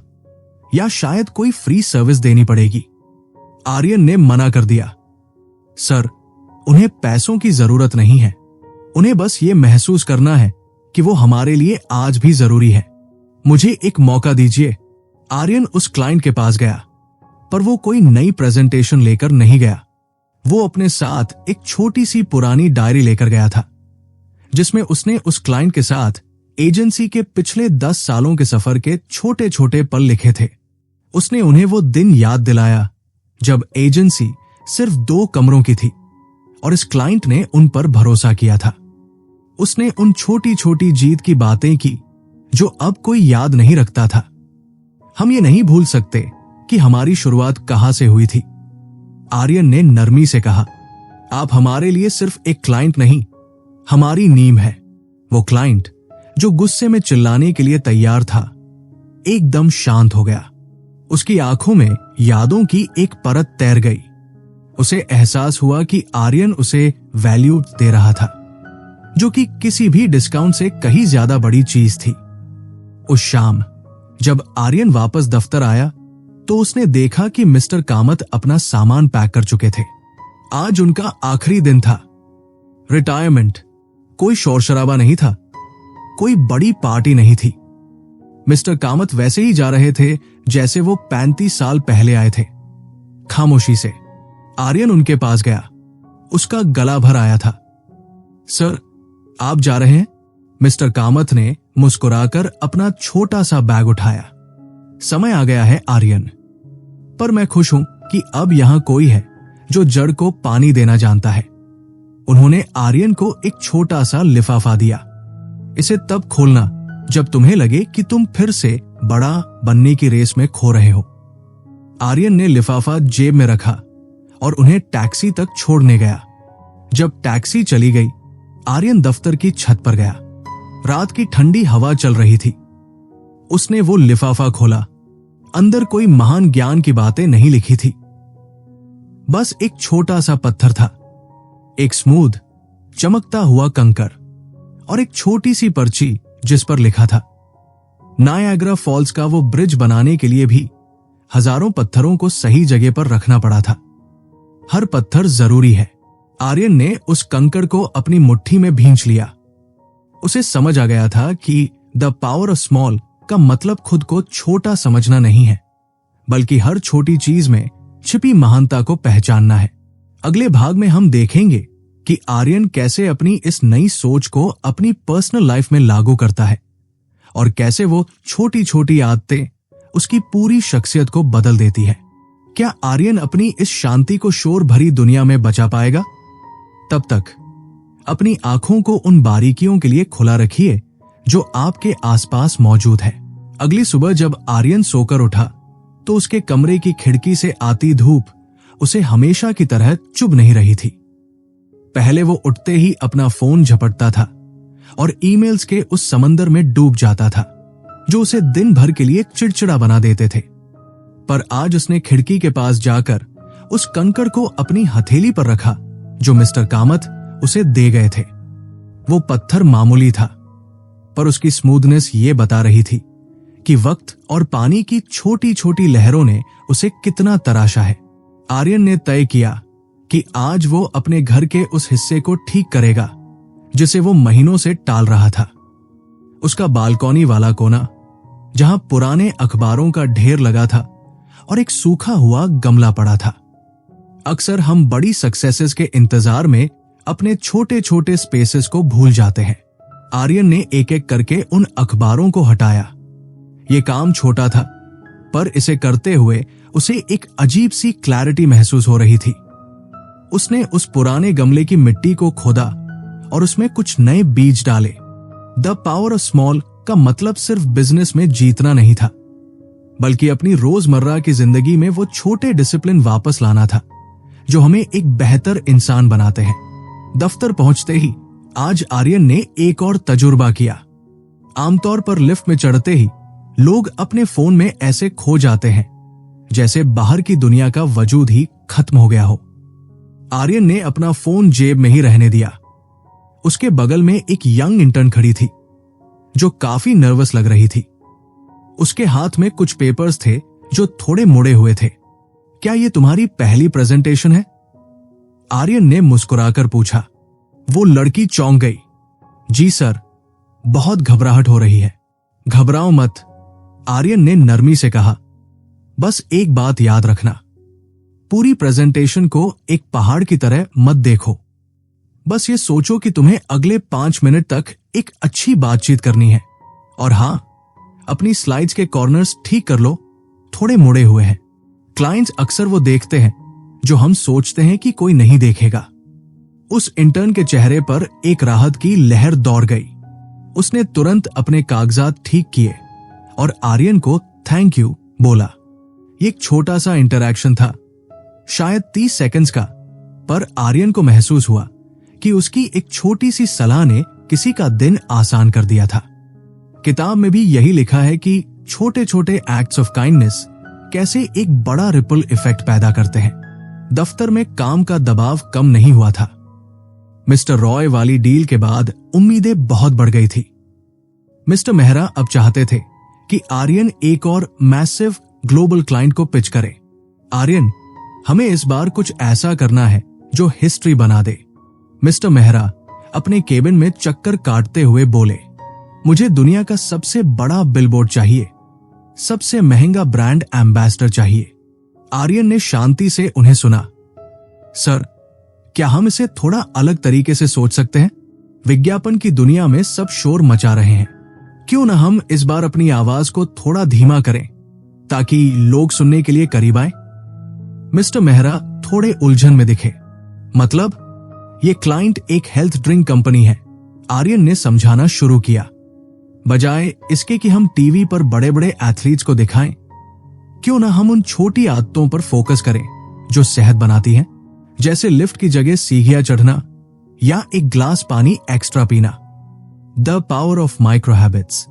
या शायद कोई फ्री सर्विस देनी पड़ेगी। आर्यन ने मना कर दिया, सर, उन्हें पैसों की जरूरत नहीं है, उन्हें बस ये महसूस करना है कि वो हमारे लिए आज भी जरूरी है। मुझे एक मौका दीजिए। आर्यन उस क्लाइंट के पास गया, पर वो कोई नई प्रेजेंटेशन लेकर नहीं गया। वो अपने साथ एक छोटी सी पुरानी डायरी लेकर गया था, जिसमें उसने उस क्लाइंट के साथ एजेंसी के पिछले 10 सालों के सफर के छोटे छोटे पल लिखे थे। उसने उन्हें वो दिन याद दिलाया जब एजेंसी सिर्फ 2 कमरों की थी और इस क्लाइंट ने उन पर भरोसा किया था। उसने उन छोटी छोटी जीत की बातें की जो अब कोई याद नहीं रखता था। हम ये नहीं भूल सकते कि हमारी शुरुआत कहां से हुई थी। आर्यन ने नरमी से कहा, आप हमारे लिए सिर्फ एक क्लाइंट नहीं, हमारी नींव है। वो क्लाइंट जो गुस्से में चिल्लाने के लिए तैयार था, एकदम शांत हो गया। उसकी आंखों में यादों की एक परत तैर गई। उसे एहसास हुआ कि आर्यन उसे वैल्यू दे रहा था, जो कि किसी भी डिस्काउंट से कहीं ज्यादा बड़ी चीज थी। उस शाम जब आर्यन वापस दफ्तर आया तो उसने देखा कि मिस्टर कामत अपना सामान पैक कर चुके थे। आज उनका आखिरी दिन था। रिटायरमेंट। कोई शोर शराबा नहीं था, कोई बड़ी पार्टी नहीं थी। मिस्टर कामत वैसे ही जा रहे थे जैसे वो 35 साल पहले आए थे, खामोशी से। आर्यन उनके पास गया। उसका गला भर आया था। सर, आप जा रहे हैं? मिस्टर कामत ने मुस्कुराकर अपना छोटा सा बैग उठाया। समय आ गया है आर्यन, पर मैं खुश हूं कि अब यहां कोई है जो जड़ को पानी देना जानता है। उन्होंने आर्यन को एक छोटा सा लिफाफा दिया। इसे तब खोलना जब तुम्हें लगे कि तुम फिर से बड़ा बनने की रेस में खो रहे हो। आर्यन ने लिफाफा जेब में रखा और उन्हें टैक्सी तक छोड़ने गया। जब टैक्सी चली गई, आर्यन दफ्तर की छत पर गया। रात की ठंडी हवा चल रही थी। उसने वो लिफाफा खोला। अंदर कोई महान ज्ञान की बातें नहीं लिखी थी, बस एक छोटा सा पत्थर था, एक स्मूथ चमकता हुआ कंकर और एक छोटी सी पर्ची जिस पर लिखा था, नायाग्रा फॉल्स का वो ब्रिज बनाने के लिए भी हजारों पत्थरों को सही जगह पर रखना पड़ा था। हर पत्थर जरूरी है। आर्यन ने उस कंकड़ को अपनी मुट्ठी में भींच लिया। उसे समझ आ गया था कि द पावर ऑफ स्मॉल का मतलब खुद को छोटा समझना नहीं है, बल्कि हर छोटी चीज में छिपी महानता को पहचानना है। अगले भाग में हम देखेंगे कि आर्यन कैसे अपनी इस नई सोच को अपनी पर्सनल लाइफ में लागू करता है और कैसे वो छोटी छोटी आदतें उसकी पूरी शख्सियत को बदल देती है। क्या आर्यन अपनी इस शांति को शोर भरी दुनिया में बचा पाएगा? तब तक अपनी आंखों को उन बारीकियों के लिए खुला रखिए जो आपके आसपास मौजूद है। अगली सुबह जब आर्यन सोकर उठा तो उसके कमरे की खिड़की से आती धूप उसे हमेशा की तरह चुभ नहीं रही थी। पहले वो उठते ही अपना फोन झपटता था और ईमेल्स के उस समंदर में डूब जाता था जो उसे दिन भर के लिए चिड़चिड़ा बना देते थे। पर आज उसने खिड़की के पास जाकर उस कंकड़ को अपनी हथेली पर रखा जो मिस्टर कामत उसे दे गए थे। वो पत्थर मामूली था, पर उसकी स्मूथनेस ये बता रही थी कि वक्त और पानी की छोटी छोटी लहरों ने उसे कितना तराशा है। आर्यन ने तय किया कि आज वो अपने घर के उस हिस्से को ठीक करेगा जिसे वो महीनों से टाल रहा था। उसका बालकनी वाला कोना, जहां पुराने अखबारों का ढेर लगा था और एक सूखा हुआ गमला पड़ा था। अक्सर हम बड़ी सक्सेसेस के इंतजार में अपने छोटे छोटे स्पेसेस को भूल जाते हैं। आर्यन ने एक एक करके उन अखबारों को हटाया। ये काम छोटा था, पर इसे करते हुए उसे एक अजीब सी क्लैरिटी महसूस हो रही थी। उसने उस पुराने गमले की मिट्टी को खोदा और उसमें कुछ नए बीज डाले। द पावर ऑफ स्मॉल का मतलब सिर्फ बिजनेस में जीतना नहीं था, बल्कि अपनी रोजमर्रा की जिंदगी में वो छोटे डिसिप्लिन वापस लाना था जो हमें एक बेहतर इंसान बनाते हैं। दफ्तर पहुंचते ही आज आर्यन ने एक और तजुर्बा किया। आमतौर पर लिफ्ट में चढ़ते ही लोग अपने फोन में ऐसे खो जाते हैं जैसे बाहर की दुनिया का वजूद ही खत्म हो गया हो। आर्यन ने अपना फोन जेब में ही रहने दिया। उसके बगल में एक यंग इंटर्न खड़ी थी जो काफी नर्वस लग रही थी। उसके हाथ में कुछ पेपर्स थे जो थोड़े मुड़े हुए थे। क्या ये तुम्हारी पहली प्रेजेंटेशन है? आर्यन ने मुस्कुराकर पूछा। वो लड़की चौंक गई। जी सर, बहुत घबराहट हो रही है। घबराओ मत, आर्यन ने नरमी से कहा। बस एक बात याद रखना, पूरी प्रेजेंटेशन को एक पहाड़ की तरह मत देखो। बस ये सोचो कि तुम्हें अगले 5 मिनट तक एक अच्छी बातचीत करनी है। और हां, अपनी स्लाइड्स के कॉर्नर्स ठीक कर लो, थोड़े मुड़े हुए हैं। क्लाइंट्स अक्सर वो देखते हैं जो हम सोचते हैं कि कोई नहीं देखेगा। उस इंटर्न के चेहरे पर एक राहत की लहर दौड़ गई। उसने तुरंत अपने कागजात ठीक किए और आर्यन को थैंक यू बोला। ये एक छोटा सा इंटरैक्शन था, शायद 30 सेकंड्स का, पर आर्यन को महसूस हुआ कि उसकी एक छोटी सी सलाह ने किसी का दिन आसान कर दिया था। किताब में भी यही लिखा है कि छोटे छोटे एक्ट्स ऑफ काइंडनेस कैसे एक बड़ा रिपल इफेक्ट पैदा करते हैं। दफ्तर में काम का दबाव कम नहीं हुआ था। मिस्टर रॉय वाली डील के बाद उम्मीदें बहुत बढ़ गई थी। मिस्टर मेहरा अब चाहते थे कि आर्यन एक और मैसिव ग्लोबल क्लाइंट को पिच करे। आर्यन, हमें इस बार कुछ ऐसा करना है जो हिस्ट्री बना दे। मिस्टर मेहरा अपने केबिन में चक्कर काटते हुए बोले, मुझे दुनिया का सबसे बड़ा बिलबोर्ड चाहिए, सबसे महंगा ब्रांड एम्बेसडर चाहिए। आर्यन ने शांति से उन्हें सुना। सर, क्या हम इसे थोड़ा अलग तरीके से सोच सकते हैं? विज्ञापन की दुनिया में सब शोर मचा रहे हैं। क्यों ना हम इस बार अपनी आवाज को थोड़ा धीमा करें ताकि लोग सुनने के लिए करीब आए? मिस्टर मेहरा थोड़े उलझन में दिखे। मतलब, ये क्लाइंट एक हेल्थ ड्रिंक कंपनी है, आर्यन ने समझाना शुरू किया। बजाय इसके कि हम टीवी पर बड़े बड़े एथलीट्स को दिखाएं, क्यों ना हम उन छोटी आदतों पर फोकस करें जो सेहत बनाती हैं, जैसे लिफ्ट की जगह सीढ़ियां चढ़ना या एक ग्लास पानी एक्स्ट्रा पीना। The power of micro habits.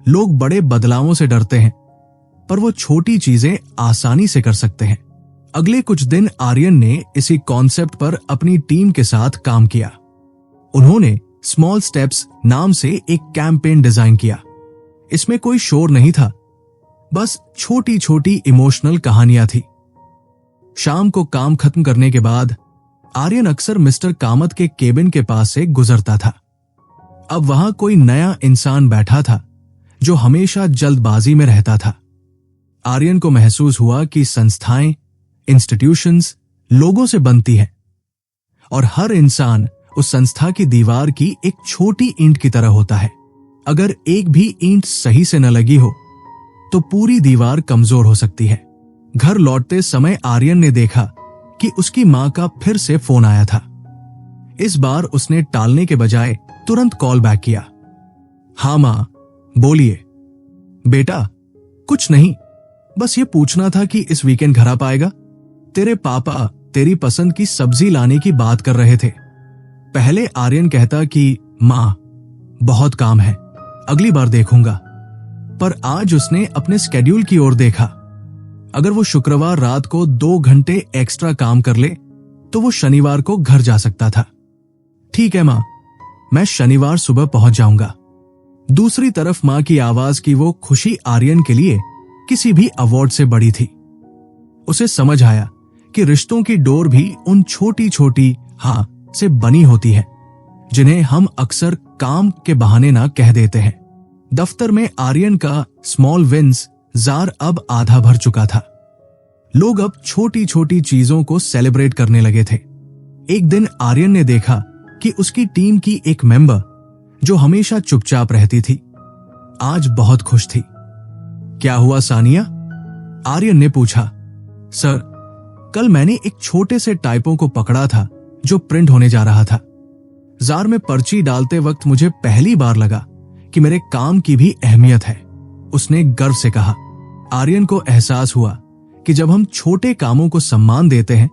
लोग बड़े बदलावों से डरते हैं, पर वो छोटी चीजें आसानी से कर सकते हैं। अगले कुछ दिन आर्यन ने इसी कॉन्सेप्ट पर अपनी टीम के साथ काम किया। उन्होंने स्मॉल स्टेप्स नाम से एक कैंपेन डिजाइन किया। इसमें कोई शोर नहीं था, बस छोटी छोटी इमोशनल कहानियां थी। शाम को काम खत्म करने के बाद आर्यन अक्सर मिस्टर कामत के केबिन के पास से गुजरता था। अब वहां कोई नया इंसान बैठा था जो हमेशा जल्दबाजी में रहता था। आर्यन को महसूस हुआ कि संस्थाएं, इंस्टीट्यूशंस लोगों से बनती है और हर इंसान उस संस्था की दीवार की एक छोटी ईंट की तरह होता है। अगर एक भी ईंट सही से न लगी हो तो पूरी दीवार कमजोर हो सकती है। घर लौटते समय आर्यन ने देखा कि उसकी मां का फिर से फोन आया था। इस बार उसने टालने के बजाय तुरंत कॉल बैक किया। हाँ मां, बोलिए। बेटा, कुछ नहीं, बस ये पूछना था कि इस वीकेंड घर आ पाएगा? तेरे पापा तेरी पसंद की सब्जी लाने की बात कर रहे थे। पहले आर्यन कहता कि मां, बहुत काम है, अगली बार देखूंगा, पर आज उसने अपने स्केड्यूल की ओर देखा। अगर वो शुक्रवार रात को 2 घंटे एक्स्ट्रा काम कर ले तो वो शनिवार को घर जा सकता था। ठीक है मां, मैं शनिवार सुबह पहुंच जाऊंगा। दूसरी तरफ मां की आवाज की वो खुशी आर्यन के लिए किसी भी अवार्ड से बड़ी थी। उसे समझ आया कि रिश्तों की डोर भी उन छोटी छोटी हाँ से बनी होती है जिन्हें हम अक्सर काम के बहाने ना कह देते हैं। दफ्तर में आर्यन का स्मॉल विंस जार अब आधा भर चुका था। लोग अब छोटी छोटी चीजों को सेलिब्रेट करने लगे थे। एक दिन आर्यन ने देखा कि उसकी टीम की एक मेंबर जो हमेशा चुपचाप रहती थी आज बहुत खुश थी। क्या हुआ सानिया? आर्यन ने पूछा। सर, कल मैंने एक छोटे से टाइपो को पकड़ा था जो प्रिंट होने जा रहा था। जार में पर्ची डालते वक्त मुझे पहली बार लगा कि मेरे काम की भी अहमियत है, उसने गर्व से कहा। आर्यन को एहसास हुआ कि जब हम छोटे कामों को सम्मान देते हैं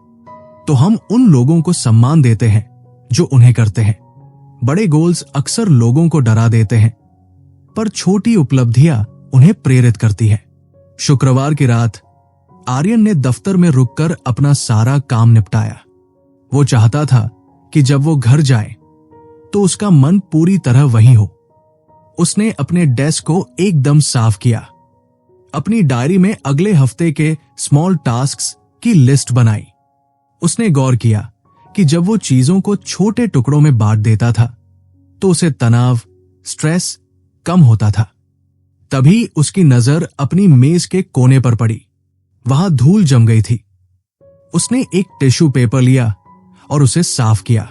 तो हम उन लोगों को सम्मान देते हैं जो उन्हें करते हैं। बड़े गोल्स अक्सर लोगों को डरा देते हैं, पर छोटी उपलब्धियां उन्हें प्रेरित करती है। शुक्रवार की रात आर्यन ने दफ्तर में रुककर अपना सारा काम निपटाया। वो चाहता था कि जब वो घर जाए तो उसका मन पूरी तरह वहीं हो। उसने अपने डेस्क को एकदम साफ किया, अपनी डायरी में अगले हफ्ते के स्मॉल टास्क्स की लिस्ट बनाई। उसने गौर किया कि जब वो चीजों को छोटे टुकड़ों में बांट देता था तो उसे तनाव, स्ट्रेस कम होता था। तभी उसकी नजर अपनी मेज के कोने पर पड़ी। वहां धूल जम गई थी। उसने एक टिश्यू पेपर लिया और उसे साफ किया।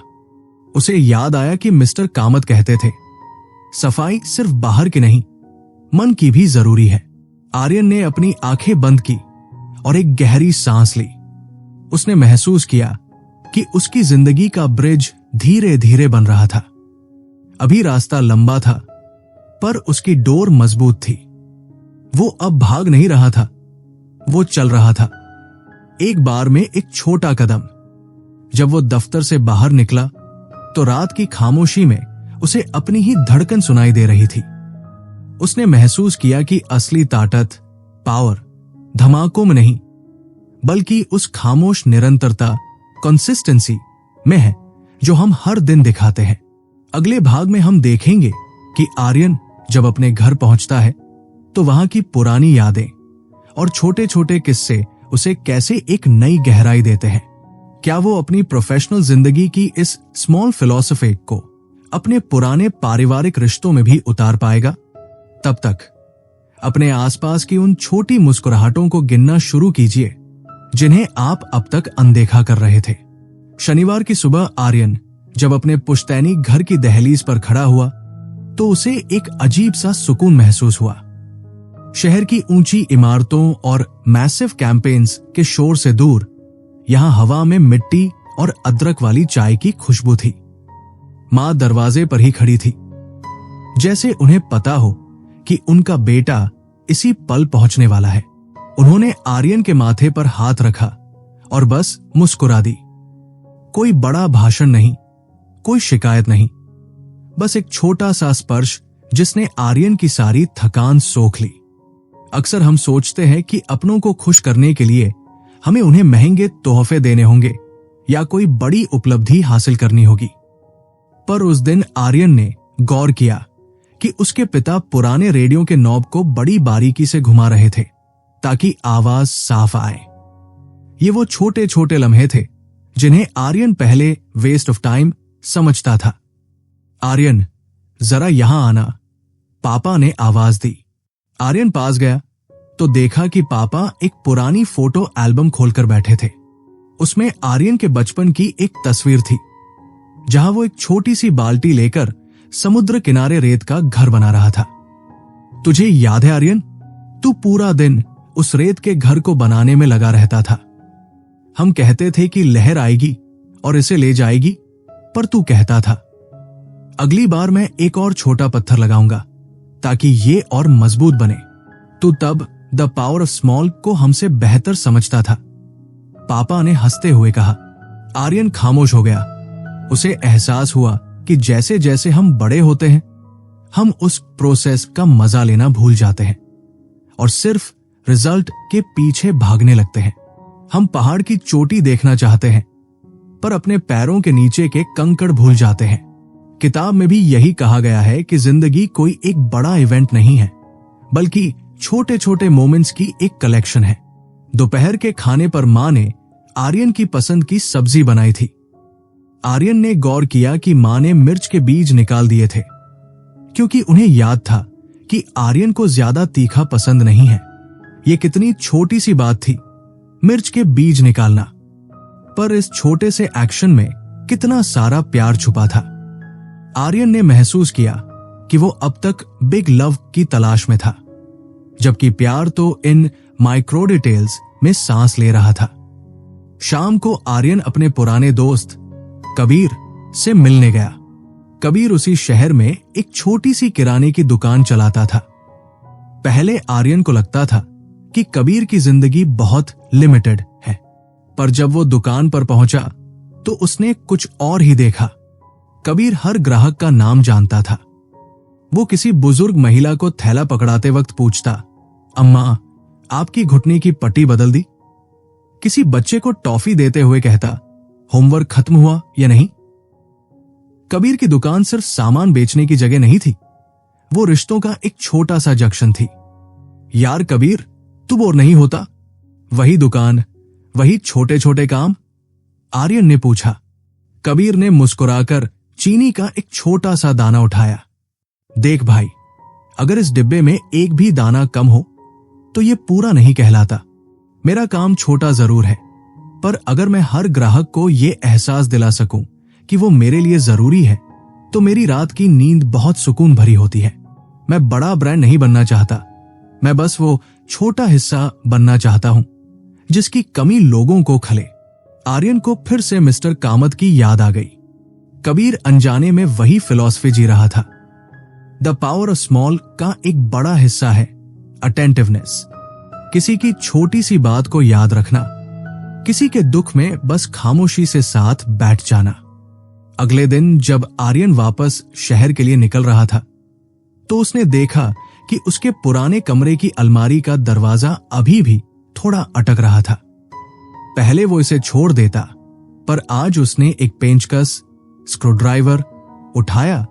उसे याद आया कि मिस्टर कामत कहते थे, सफाई सिर्फ बाहर की नहीं, मन की भी जरूरी है। आर्यन ने अपनी आंखें बंद की और एक गहरी सांस ली। उसने महसूस किया कि उसकी जिंदगी का ब्रिज धीरे धीरे बन रहा था। अभी रास्ता लंबा था, पर उसकी डोर मजबूत थी। वो अब भाग नहीं रहा था, वो चल रहा था, एक बार में एक छोटा कदम। जब वो दफ्तर से बाहर निकला तो रात की खामोशी में उसे अपनी ही धड़कन सुनाई दे रही थी। उसने महसूस किया कि असली ताकत, पावर धमाकों में नहीं, बल्कि उस खामोश निरंतरता, कंसिस्टेंसी में है जो हम हर दिन दिखाते हैं। अगले भाग में हम देखेंगे कि आर्यन जब अपने घर पहुंचता है तो वहां की पुरानी यादें और छोटे छोटे किस्से उसे कैसे एक नई गहराई देते हैं। क्या वो अपनी प्रोफेशनल जिंदगी की इस स्मॉल फिलॉसफी को अपने पुराने पारिवारिक रिश्तों में भी उतार पाएगा? तब तक अपने आसपास की उन छोटी मुस्कुराहटों को गिनना शुरू कीजिए जिन्हें आप अब तक अनदेखा कर रहे थे। शनिवार की सुबह आर्यन जब अपने पुश्तैनी घर की दहलीज पर खड़ा हुआ तो उसे एक अजीब सा सुकून महसूस हुआ। शहर की ऊंची इमारतों और मैसिव कैंपेन्स के शोर से दूर यहां हवा में मिट्टी और अदरक वाली चाय की खुशबू थी। मां दरवाजे पर ही खड़ी थी, जैसे उन्हें पता हो कि उनका बेटा इसी पल पहुंचने वाला है। उन्होंने आर्यन के माथे पर हाथ रखा और बस मुस्कुरा दी। कोई बड़ा भाषण नहीं, कोई शिकायत नहीं, बस एक छोटा सा स्पर्श जिसने आर्यन की सारी थकान सोख ली। अक्सर हम सोचते हैं कि अपनों को खुश करने के लिए हमें उन्हें महंगे तोहफे देने होंगे या कोई बड़ी उपलब्धि हासिल करनी होगी। पर उस दिन आर्यन ने गौर किया कि उसके पिता पुराने रेडियो के नॉब को बड़ी बारीकी से घुमा रहे थे ताकि आवाज साफ आए। ये वो छोटे छोटे लम्हे थे जिन्हें आर्यन पहले वेस्ट ऑफ टाइम समझता था। आर्यन, जरा यहां आना, पापा ने आवाज दी। आर्यन पास गया तो देखा कि पापा एक पुरानी फोटो एल्बम खोलकर बैठे थे। उसमें आर्यन के बचपन की एक तस्वीर थी जहां वो एक छोटी सी बाल्टी लेकर समुद्र किनारे रेत का घर बना रहा था। तुझे याद है आर्यन, तू पूरा दिन उस रेत के घर को बनाने में लगा रहता था। हम कहते थे कि लहर आएगी और इसे ले जाएगी, पर तू कहता था अगली बार मैं एक और छोटा पत्थर लगाऊंगा ताकि ये और मजबूत बने। तू तब द पावर ऑफ स्मॉल को हमसे बेहतर समझता था, पापा ने हंसते हुए कहा। आर्यन खामोश हो गया। उसे एहसास हुआ कि जैसे जैसे हम बड़े होते हैं हम उस प्रोसेस का मजा लेना भूल जाते हैं और सिर्फ रिजल्ट के पीछे भागने लगते हैं। हम पहाड़ की चोटी देखना चाहते हैं पर अपने पैरों के नीचे के कंकड़ भूल जाते हैं। किताब में भी यही कहा गया है कि जिंदगी कोई एक बड़ा इवेंट नहीं है, बल्कि छोटे छोटे मोमेंट्स की एक कलेक्शन है। दोपहर के खाने पर मां ने आर्यन की पसंद की सब्जी बनाई थी। आर्यन ने गौर किया कि मां ने मिर्च के बीज निकाल दिए थे, क्योंकि उन्हें याद था कि आर्यन को ज्यादा तीखा पसंद नहीं है। यह कितनी छोटी सी बात थी, मिर्च के बीज निकालना, पर इस छोटे से एक्शन में कितना सारा प्यार छुपा था। आर्यन ने महसूस किया कि वो अब तक बिग लव की तलाश में था, जबकि प्यार तो इन माइक्रो डिटेल्स में सांस ले रहा था। शाम को आर्यन अपने पुराने दोस्त कबीर से मिलने गया। कबीर उसी शहर में एक छोटी सी किराने की दुकान चलाता था। पहले आर्यन को लगता था कि कबीर की जिंदगी बहुत लिमिटेड है, पर जब वो दुकान पर पहुंचा तो उसने कुछ और ही देखा। कबीर हर ग्राहक का नाम जानता था। वो किसी बुजुर्ग महिला को थैला पकड़ाते वक्त पूछता, अम्मा, आपकी घुटने की पट्टी बदल दी? किसी बच्चे को टॉफी देते हुए कहता, होमवर्क खत्म हुआ या नहीं? कबीर की दुकान सिर्फ सामान बेचने की जगह नहीं थी, वो रिश्तों का एक छोटा सा जंक्शन थी। यार कबीर, तू बोर नहीं होता? वही दुकान, वही छोटे छोटे काम? आर्यन ने पूछा। कबीर ने मुस्कुराकर चीनी का एक छोटा सा दाना उठाया। देख भाई, अगर इस डिब्बे में एक भी दाना कम हो तो ये पूरा नहीं कहलाता। मेरा काम छोटा जरूर है, पर अगर मैं हर ग्राहक को ये एहसास दिला सकूं कि वो मेरे लिए जरूरी है, तो मेरी रात की नींद बहुत सुकून भरी होती है। मैं बड़ा ब्रांड नहीं बनना चाहता, मैं बस वो छोटा हिस्सा बनना चाहता हूं जिसकी कमी लोगों को खले। आर्यन को फिर से मिस्टर कामत की याद आ गई। कबीर अनजाने में वही फिलॉसफी जी रहा था। द पावर ऑफ स्मॉल का एक बड़ा हिस्सा है अटेंटिवनेस। किसी की छोटी सी बात को याद रखना, किसी के दुख में बस खामोशी से साथ बैठ जाना। अगले दिन जब आर्यन वापस शहर के लिए निकल रहा था, तो उसने देखा कि उसके पुराने कमरे की अलमारी का दरवाजा अभी भी थोड़ा अटक रहा था। पहले वो इसे छोड़ देता, पर आज उसने एक पेंचकस, स्क्रूड्राइवर उठाया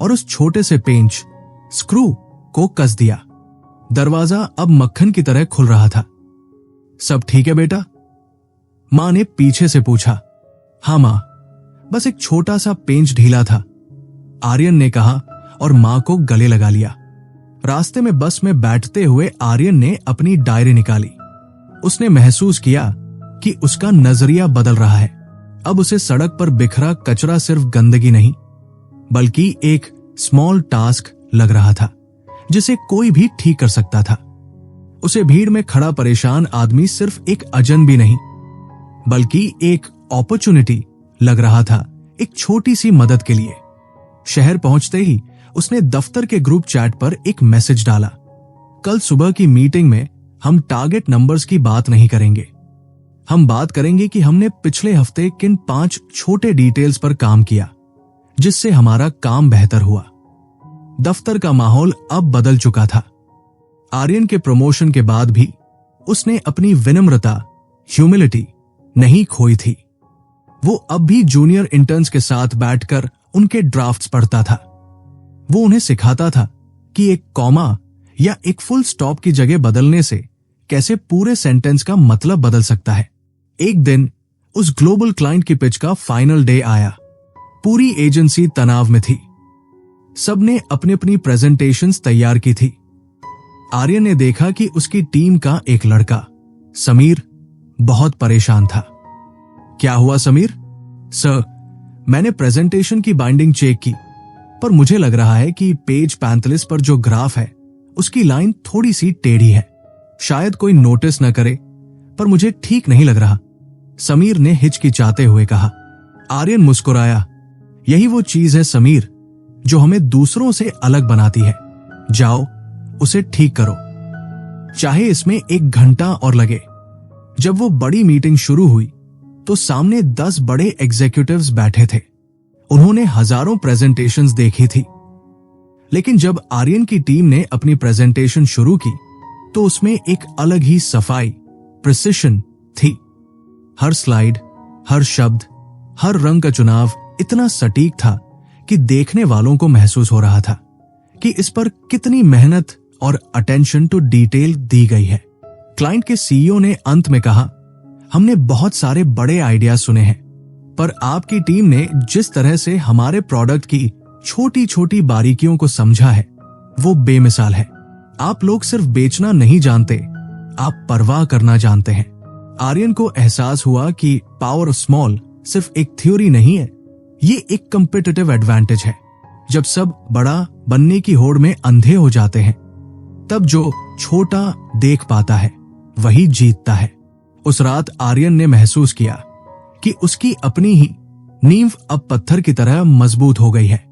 और उस छोटे से पेंच, स्क्रू को कस दिया। दरवाजा अब मक्खन की तरह खुल रहा था। सब ठीक है बेटा? मां ने पीछे से पूछा। हाँ मां, बस एक छोटा सा पेंच ढीला था, आर्यन ने कहा और मां को गले लगा लिया। रास्ते में बस में बैठते हुए आर्यन ने अपनी डायरी निकाली। उसने महसूस किया कि उसका नजरिया बदल रहा है। अब उसे सड़क पर बिखरा कचरा सिर्फ गंदगी नहीं, बल्कि एक स्मॉल टास्क लग रहा था जिसे कोई भी ठीक कर सकता था। उसे भीड़ में खड़ा परेशान आदमी सिर्फ एक अजनबी नहीं, बल्कि एक अपॉर्चुनिटी लग रहा था, एक छोटी सी मदद के लिए। शहर पहुंचते ही उसने दफ्तर के ग्रुप चैट पर एक मैसेज डाला, कल सुबह की मीटिंग में हम टारगेट नंबर्स की बात नहीं करेंगे। हम बात करेंगे कि हमने पिछले हफ्ते किन 5 छोटे डिटेल्स पर काम किया जिससे हमारा काम बेहतर हुआ। दफ्तर का माहौल अब बदल चुका था। आर्यन के प्रमोशन के बाद भी उसने अपनी विनम्रता, ह्यूमिलिटी नहीं खोई थी। वो अब भी जूनियर इंटर्न्स के साथ बैठकर उनके ड्राफ्ट्स पढ़ता था। वो उन्हें सिखाता था कि एक कॉमा या एक फुल स्टॉप की जगह बदलने से कैसे पूरे सेंटेंस का मतलब बदल सकता है। एक दिन उस ग्लोबल क्लाइंट की पिच का फाइनल डे आया। पूरी एजेंसी तनाव में थी। सबने अपनी अपनी प्रेजेंटेशंस तैयार की थी। आर्यन ने देखा कि उसकी टीम का एक लड़का, समीर, बहुत परेशान था। क्या हुआ समीर? सर, मैंने प्रेजेंटेशन की बाइंडिंग चेक की, पर मुझे लग रहा है कि पेज 45 पर जो ग्राफ है उसकी लाइन थोड़ी सी टेढ़ी है। शायद कोई नोटिस न करे, पर मुझे ठीक नहीं लग रहा, समीर ने हिचकिचाते हुए कहा। आर्यन मुस्कुराया। यही वो चीज है समीर जो हमें दूसरों से अलग बनाती है। जाओ, उसे ठीक करो, चाहे इसमें 1 घंटा और लगे। जब वो बड़ी मीटिंग शुरू हुई तो सामने 10 बड़े एग्जीक्यूटिव्स बैठे थे। उन्होंने हजारों प्रेजेंटेशंस देखी थी, लेकिन जब आर्यन की टीम ने अपनी प्रेजेंटेशन शुरू की तो उसमें एक अलग ही सफाई, प्रिसिशन थी। हर स्लाइड, हर शब्द, हर रंग का चुनाव इतना सटीक था कि देखने वालों को महसूस हो रहा था कि इस पर कितनी मेहनत और अटेंशन टू डिटेल दी गई है। क्लाइंट के सीईओ ने अंत में कहा, हमने बहुत सारे बड़े आइडिया सुने हैं, पर आपकी टीम ने जिस तरह से हमारे प्रोडक्ट की छोटी छोटी बारीकियों को समझा है वो बेमिसाल है। आप लोग सिर्फ बेचना नहीं जानते, आप परवाह करना जानते हैं। आर्यन को एहसास हुआ कि पावर ऑफ स्मॉल सिर्फ एक थ्योरी नहीं है, ये एक कम्पिटिटिव एडवांटेज है। जब सब बड़ा बनने की होड़ में अंधे हो जाते हैं, तब जो छोटा देख पाता है वही जीतता है। उस रात आर्यन ने महसूस किया कि उसकी अपनी ही नींव अब पत्थर की तरह मजबूत हो गई है।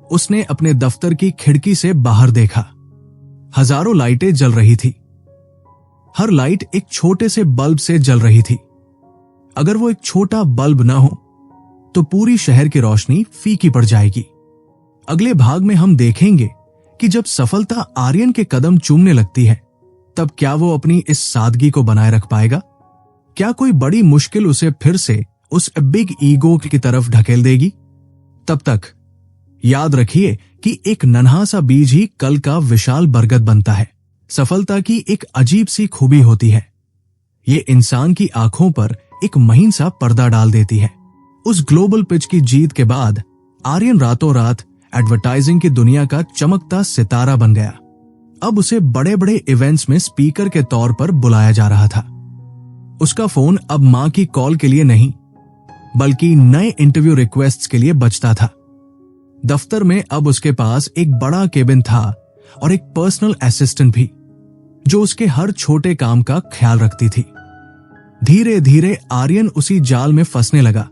उसने अपने दफ्तर की खिड़की से बाहर देखा। हजारों लाइटें जल रही थी। हर लाइट एक छोटे से बल्ब से जल रही थी। अगर वो एक छोटा बल्ब ना हो तो पूरी शहर की रोशनी फीकी पड़ जाएगी। अगले भाग में हम देखेंगे कि जब सफलता आर्यन के कदम चूमने लगती है, तब क्या वो अपनी इस सादगी को बनाए रख पाएगा? क्या कोई बड़ी मुश्किल उसे फिर से उस बिग ईगो की तरफ ढकेल देगी? तब तक याद रखिए कि एक नन्हा सा बीज ही कल का विशाल बरगद बनता है। सफलता की एक अजीब सी खूबी होती है, ये इंसान की आंखों पर एक महीन सा पर्दा डाल देती है। उस ग्लोबल पिच की जीत के बाद आर्यन रातों रात एडवर्टाइजिंग की दुनिया का चमकता सितारा बन गया। अब उसे बड़े बड़े इवेंट्स में स्पीकर के तौर पर बुलाया जा रहा था। उसका फोन अब मां की कॉल के लिए नहीं, बल्कि नए इंटरव्यू रिक्वेस्ट्स के लिए बजता था। दफ्तर में अब उसके पास एक बड़ा केबिन था और एक पर्सनल असिस्टेंट भी, जो उसके हर छोटे काम का ख्याल रखती थी। धीरे धीरे आर्यन उसी जाल में फंसने लगा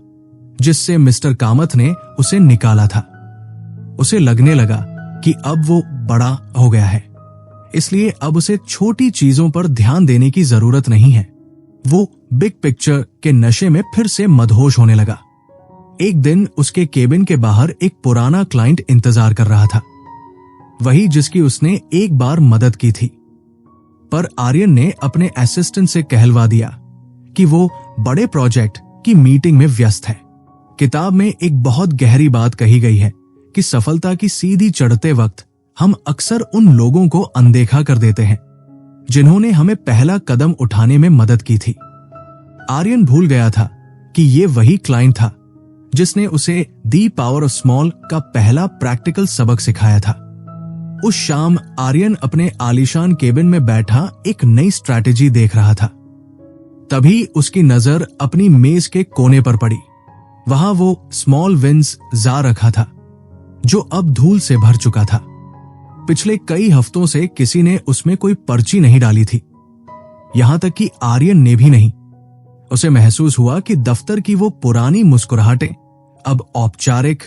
जिससे मिस्टर कामत ने उसे निकाला था। उसे लगने लगा कि अब वो बड़ा हो गया है, इसलिए अब उसे छोटी चीजों पर ध्यान देने की जरूरत नहीं है। वो बिग पिक्चर के नशे में फिर से मदहोश होने लगा। एक दिन उसके केबिन के बाहर एक पुराना क्लाइंट इंतजार कर रहा था, वही जिसकी उसने एक बार मदद की थी। पर आर्यन ने अपने असिस्टेंट से कहलवा दिया कि वो बड़े प्रोजेक्ट की मीटिंग में व्यस्त है। किताब में एक बहुत गहरी बात कही गई है कि सफलता की सीधी चढ़ते वक्त हम अक्सर उन लोगों को अनदेखा कर देते हैं जिन्होंने हमें पहला कदम उठाने में मदद की थी। आर्यन भूल गया था कि ये वही क्लाइंट था जिसने उसे दी पावर ऑफ स्मॉल का पहला प्रैक्टिकल सबक सिखाया था। उस शाम आर्यन अपने आलीशान केबिन में बैठा एक नई स्ट्रैटेजी देख रहा था। तभी उसकी नजर अपनी मेज के कोने पर पड़ी। वहां वो स्मॉल विंस जार रखा था जो अब धूल से भर चुका था। पिछले कई हफ्तों से किसी ने उसमें कोई पर्ची नहीं डाली थी, यहां तक कि आर्यन ने भी नहीं। उसे महसूस हुआ कि दफ्तर की वो पुरानी मुस्कुराहटें अब औपचारिक,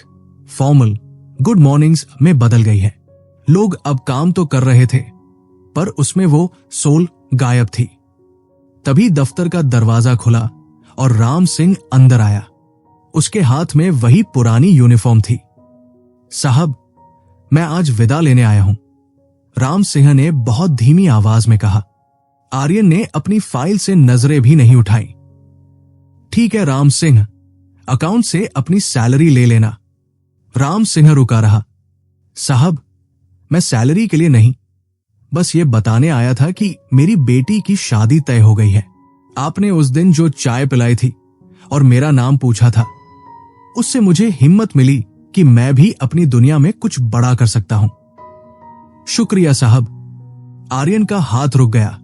फॉर्मल गुड मॉर्निंग्स में बदल गई है। लोग अब काम तो कर रहे थे, पर उसमें वो सोल गायब थी। तभी दफ्तर का दरवाजा खुला और राम सिंह अंदर आया। उसके हाथ में वही पुरानी यूनिफॉर्म थी। साहब, मैं आज विदा लेने आया हूं, राम सिंह ने बहुत धीमी आवाज में कहा। आर्यन ने अपनी फाइल से नजरें भी नहीं उठाई। ठीक है राम सिंह, अकाउंट से अपनी सैलरी ले लेना। राम सिंह रुका रहा। साहब, मैं सैलरी के लिए नहीं, बस ये बताने आया था कि मेरी बेटी की शादी तय हो गई है। आपने उस दिन जो चाय पिलाई थी और मेरा नाम पूछा था, उससे मुझे हिम्मत मिली कि मैं भी अपनी दुनिया में कुछ बड़ा कर सकता हूं। शुक्रिया साहब। आर्यन का हाथ रुक गया।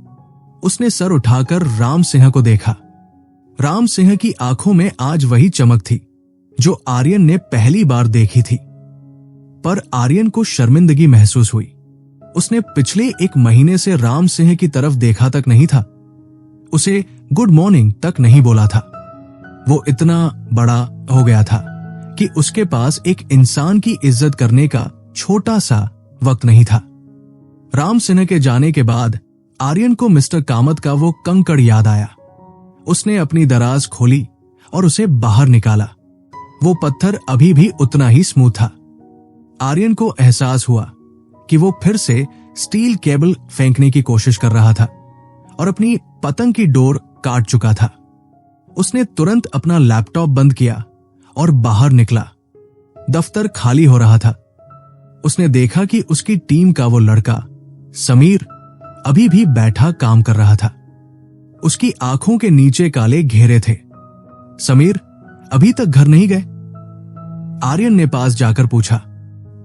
उसने सर उठाकर राम सिंह को देखा। राम सिंह की आंखों में आज वही चमक थी जो आर्यन ने पहली बार देखी थी। पर आर्यन को शर्मिंदगी महसूस हुई। उसने पिछले एक महीने से राम सिंह की तरफ देखा तक नहीं था, उसे गुड मॉर्निंग तक नहीं बोला था। वो इतना बड़ा हो गया था कि उसके पास एक इंसान की इज्जत करने का छोटा सा वक्त नहीं था। राम सिंह के जाने के बाद आर्यन को मिस्टर कामत का वो कंकड़ याद आया। उसने अपनी दराज खोली और उसे बाहर निकाला। वो पत्थर अभी भी उतना ही स्मूथ था। आर्यन को एहसास हुआ कि वो फिर से स्टील केबल फेंकने की कोशिश कर रहा था और अपनी पतंग की डोर काट चुका था। उसने तुरंत अपना लैपटॉप बंद किया और बाहर निकला। दफ्तर खाली हो रहा था। उसने देखा कि उसकी टीम का वो लड़का समीर अभी भी बैठा काम कर रहा था। उसकी आंखों के नीचे काले घेरे थे। समीर, अभी तक घर नहीं गए? आर्यन ने पास जाकर पूछा।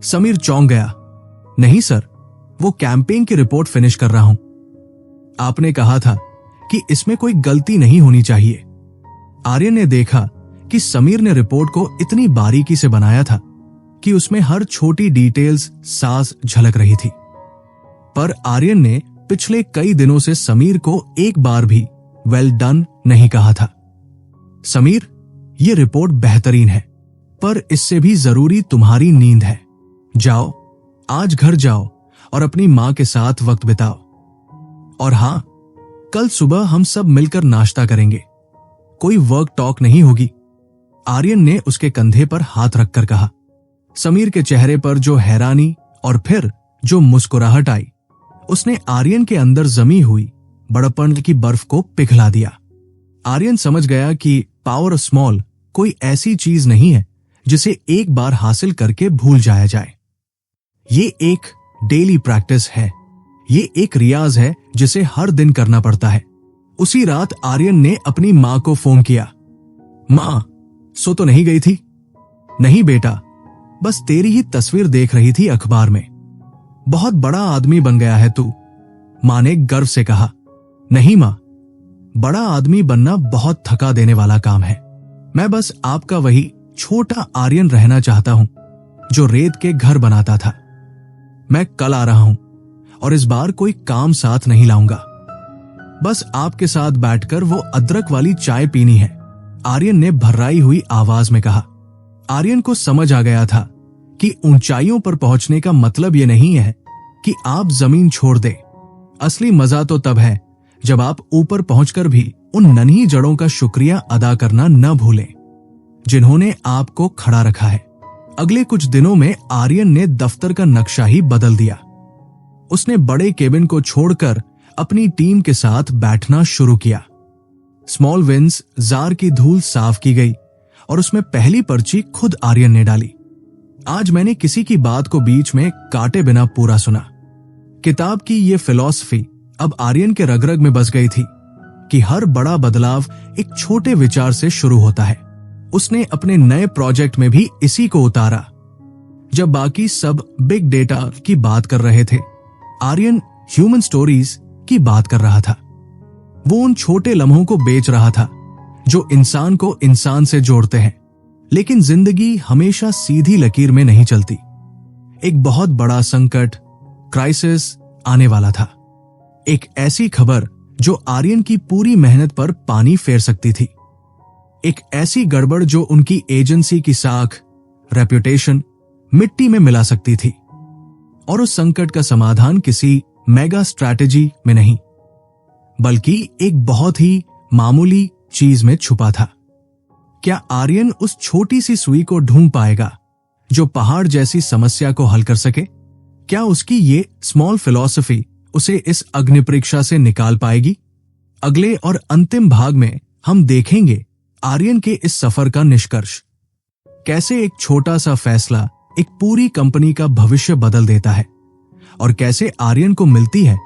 समीर चौंक गया। नहीं सर, वो कैंपेन की रिपोर्ट फिनिश कर रहा हूं। आपने कहा था कि इसमें कोई गलती नहीं होनी चाहिए। आर्यन ने देखा कि समीर ने रिपोर्ट को इतनी बारीकी से बनाया था कि उसमें हर छोटी डिटेल्स साफ झलक रही थी। पर आर्यन ने पिछले कई दिनों से समीर को एक बार भी वेल डन नहीं कहा था। समीर, ये रिपोर्ट बेहतरीन है, पर इससे भी जरूरी तुम्हारी नींद है। जाओ, आज घर जाओ और अपनी मां के साथ वक्त बिताओ। और हां, कल सुबह हम सब मिलकर नाश्ता करेंगे। कोई वर्क टॉक नहीं होगी। आर्यन ने उसके कंधे पर हाथ रखकर कहा। समीर के चेहरे पर जो हैरानी और फिर जो मुस्कुराहट आई, उसने आर्यन के अंदर जमी हुई बड़प्पन की बर्फ को पिघला दिया। आर्यन समझ गया कि पावर ऑफ स्मॉल कोई ऐसी चीज नहीं है जिसे एक बार हासिल करके भूल जाया जाए। ये एक डेली प्रैक्टिस है। ये एक रियाज है जिसे हर दिन करना पड़ता है। उसी रात आर्यन ने अपनी मां को फोन किया। मां, सो तो नहीं गई थी? नहीं बेटा, बस तेरी ही तस्वीर देख रही थी अखबार में। बहुत बड़ा आदमी बन गया है तू, मां ने गर्व से कहा। नहीं मां, बड़ा आदमी बनना बहुत थका देने वाला काम है। मैं बस आपका वही छोटा आर्यन रहना चाहता हूं जो रेत के घर बनाता था। मैं कल आ रहा हूं और इस बार कोई काम साथ नहीं लाऊंगा। बस आपके साथ बैठकर वो अदरक वाली चाय पीनी है, आर्यन ने भर्राई हुई आवाज में कहा। आर्यन को समझ आ गया था कि ऊंचाइयों पर पहुंचने का मतलब यह नहीं है कि आप जमीन छोड़ दे। असली मजा तो तब है जब आप ऊपर पहुंचकर भी उन नन्ही जड़ों का शुक्रिया अदा करना न भूलें जिन्होंने आपको खड़ा रखा है। अगले कुछ दिनों में आर्यन ने दफ्तर का नक्शा ही बदल दिया। उसने बड़े केबिन को छोड़कर अपनी टीम के साथ बैठना शुरू किया। स्मॉल विंस जार की धूल साफ की गई और उसमें पहली पर्ची खुद आर्यन ने डाली। आज मैंने किसी की बात को बीच में काटे बिना पूरा सुना। किताब की ये फिलॉसफी अब आर्यन के रग-रग में बस गई थी कि हर बड़ा बदलाव एक छोटे विचार से शुरू होता है। उसने अपने नए प्रोजेक्ट में भी इसी को उतारा। जब बाकी सब बिग डेटा की बात कर रहे थे, आर्यन ह्यूमन स्टोरीज की बात कर रहा था। वो उन छोटे लम्हों को बेच रहा था जो इंसान को इंसान से जोड़ते हैं। लेकिन जिंदगी हमेशा सीधी लकीर में नहीं चलती। एक बहुत बड़ा संकट, क्राइसिस आने वाला था। एक ऐसी खबर जो आर्यन की पूरी मेहनत पर पानी फेर सकती थी। एक ऐसी गड़बड़ जो उनकी एजेंसी की साख, रेप्यूटेशन मिट्टी में मिला सकती थी। और उस संकट का समाधान किसी मेगा स्ट्रैटेजी में नहीं, बल्कि एक बहुत ही मामूली चीज में छुपा था। क्या आर्यन उस छोटी सी सुई को ढूंढ पाएगा जो पहाड़ जैसी समस्या को हल कर सके? क्या उसकी ये स्मॉल फिलॉसफी उसे इस अग्नि परीक्षा से निकाल पाएगी? अगले और अंतिम भाग में हम देखेंगे आर्यन के इस सफर का निष्कर्ष। कैसे एक छोटा सा फैसला एक पूरी कंपनी का भविष्य बदल देता है और कैसे आर्यन को मिलती है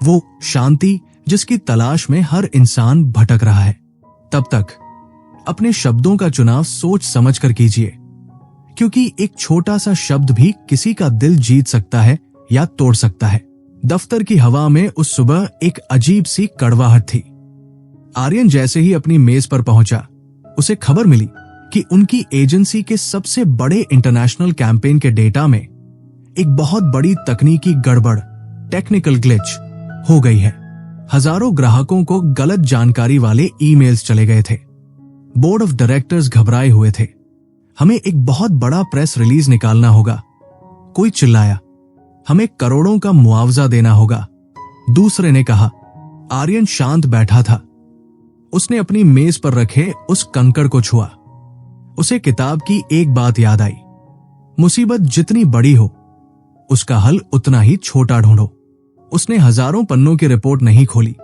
वो शांति जिसकी तलाश में हर इंसान भटक रहा है। तब तक अपने शब्दों का चुनाव सोच समझ कर कीजिए, क्योंकि एक छोटा सा शब्द भी किसी का दिल जीत सकता है या तोड़ सकता है। दफ्तर की हवा में उस सुबह एक अजीब सी कड़वाहट थी। आर्यन जैसे ही अपनी मेज पर पहुंचा, उसे खबर मिली कि उनकी एजेंसी के सबसे बड़े इंटरनेशनल कैंपेन के डेटा में एक बहुत बड़ी तकनीकी गड़बड़, टेक्निकल ग्लिच हो गई है। हजारों ग्राहकों को गलत जानकारी वाले ईमेल्स चले गए थे। बोर्ड ऑफ डायरेक्टर्स घबराए हुए थे। हमें एक बहुत बड़ा प्रेस रिलीज निकालना होगा, कोई चिल्लाया। हमें करोड़ों का मुआवजा देना होगा, दूसरे ने कहा। आर्यन शांत बैठा था। उसने अपनी मेज पर रखे उस कंकड़ को छुआ। उसे किताब की एक बात याद आई, मुसीबत जितनी बड़ी हो उसका हल उतना ही छोटा ढूंढो। उसने हजारों पन्नों की रिपोर्ट नहीं खोली।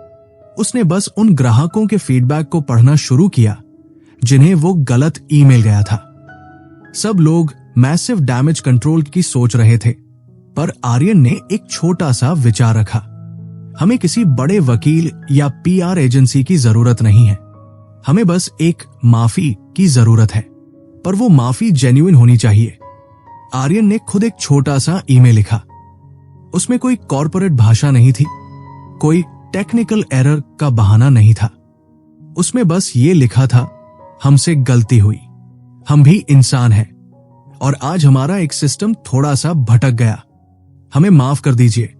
उसने बस उन ग्राहकों के फीडबैक को पढ़ना शुरू किया जिन्हें वो गलत ईमेल गया था। सब लोग मैसिव डैमेज कंट्रोल की सोच रहे थे, पर आर्यन ने एक छोटा सा विचार रखा। हमें किसी बड़े वकील या पीआर एजेंसी की जरूरत नहीं है, हमें बस एक माफी की जरूरत है, पर वो माफी जेन्युइन होनी चाहिए। आर्यन ने खुद एक छोटा सा ईमेल लिखा। उसमें कोई कॉर्पोरेट भाषा नहीं थी, कोई टेक्निकल एरर का बहाना नहीं था। उसमें बस ये लिखा था, हमसे गलती हुई, हम भी इंसान हैं और आज हमारा एक सिस्टम थोड़ा सा भटक गया, हमें माफ कर दीजिए।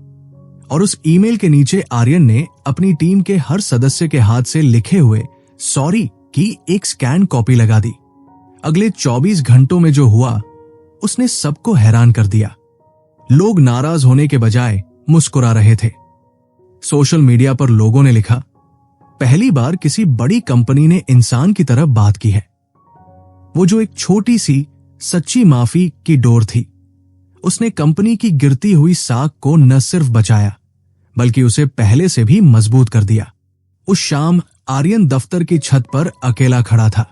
और उस ईमेल के नीचे आर्यन ने अपनी टीम के हर सदस्य के हाथ से लिखे हुए सॉरी की एक स्कैन कॉपी लगा दी। अगले 24 घंटों में जो हुआ उसने सबको हैरान कर दिया। लोग नाराज होने के बजाय मुस्कुरा रहे थे। सोशल मीडिया पर लोगों ने लिखा, पहली बार किसी बड़ी कंपनी ने इंसान की तरह बात की है। वो जो एक छोटी सी सच्ची माफी की डोर थी, उसने कंपनी की गिरती हुई साख को न सिर्फ बचाया बल्कि उसे पहले से भी मजबूत कर दिया। उस शाम आर्यन दफ्तर की छत पर अकेला खड़ा था।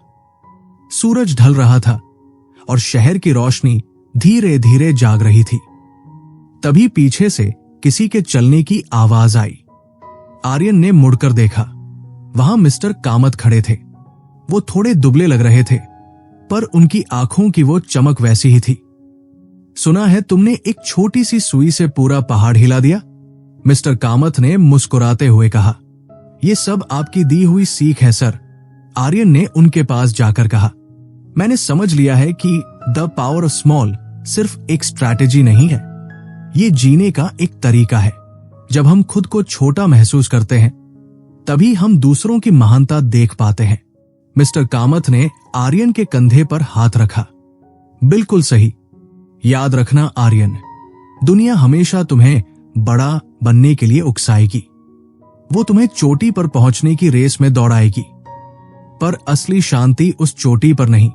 सूरज ढल रहा था और शहर की रोशनी धीरे धीरे जाग रही थी। तभी पीछे से किसी के चलने की आवाज आई। आर्यन ने मुड़कर देखा। वहां मिस्टर कामत खड़े थे। वो थोड़े दुबले लग रहे थे, पर उनकी आंखों की वो चमक वैसी ही थी। सुना है तुमने एक छोटी सी सुई से पूरा पहाड़ हिला दिया? मिस्टर कामत ने मुस्कुराते हुए कहा। यह सब आपकी दी हुई सीख है सर, आर्यन ने उनके पास जाकर कहा। मैंने समझ लिया है कि द पावर ऑफ स्मॉल सिर्फ एक स्ट्रैटेजी नहीं है, ये जीने का एक तरीका है। जब हम खुद को छोटा महसूस करते हैं तभी हम दूसरों की महानता देख पाते हैं। मिस्टर कामत ने आर्यन के कंधे पर हाथ रखा। बिल्कुल सही। याद रखना आर्यन, दुनिया हमेशा तुम्हें बड़ा बनने के लिए उकसाएगी। वो तुम्हें चोटी पर पहुंचने की रेस में दौड़ाएगी, पर असली शांति उस चोटी पर नहीं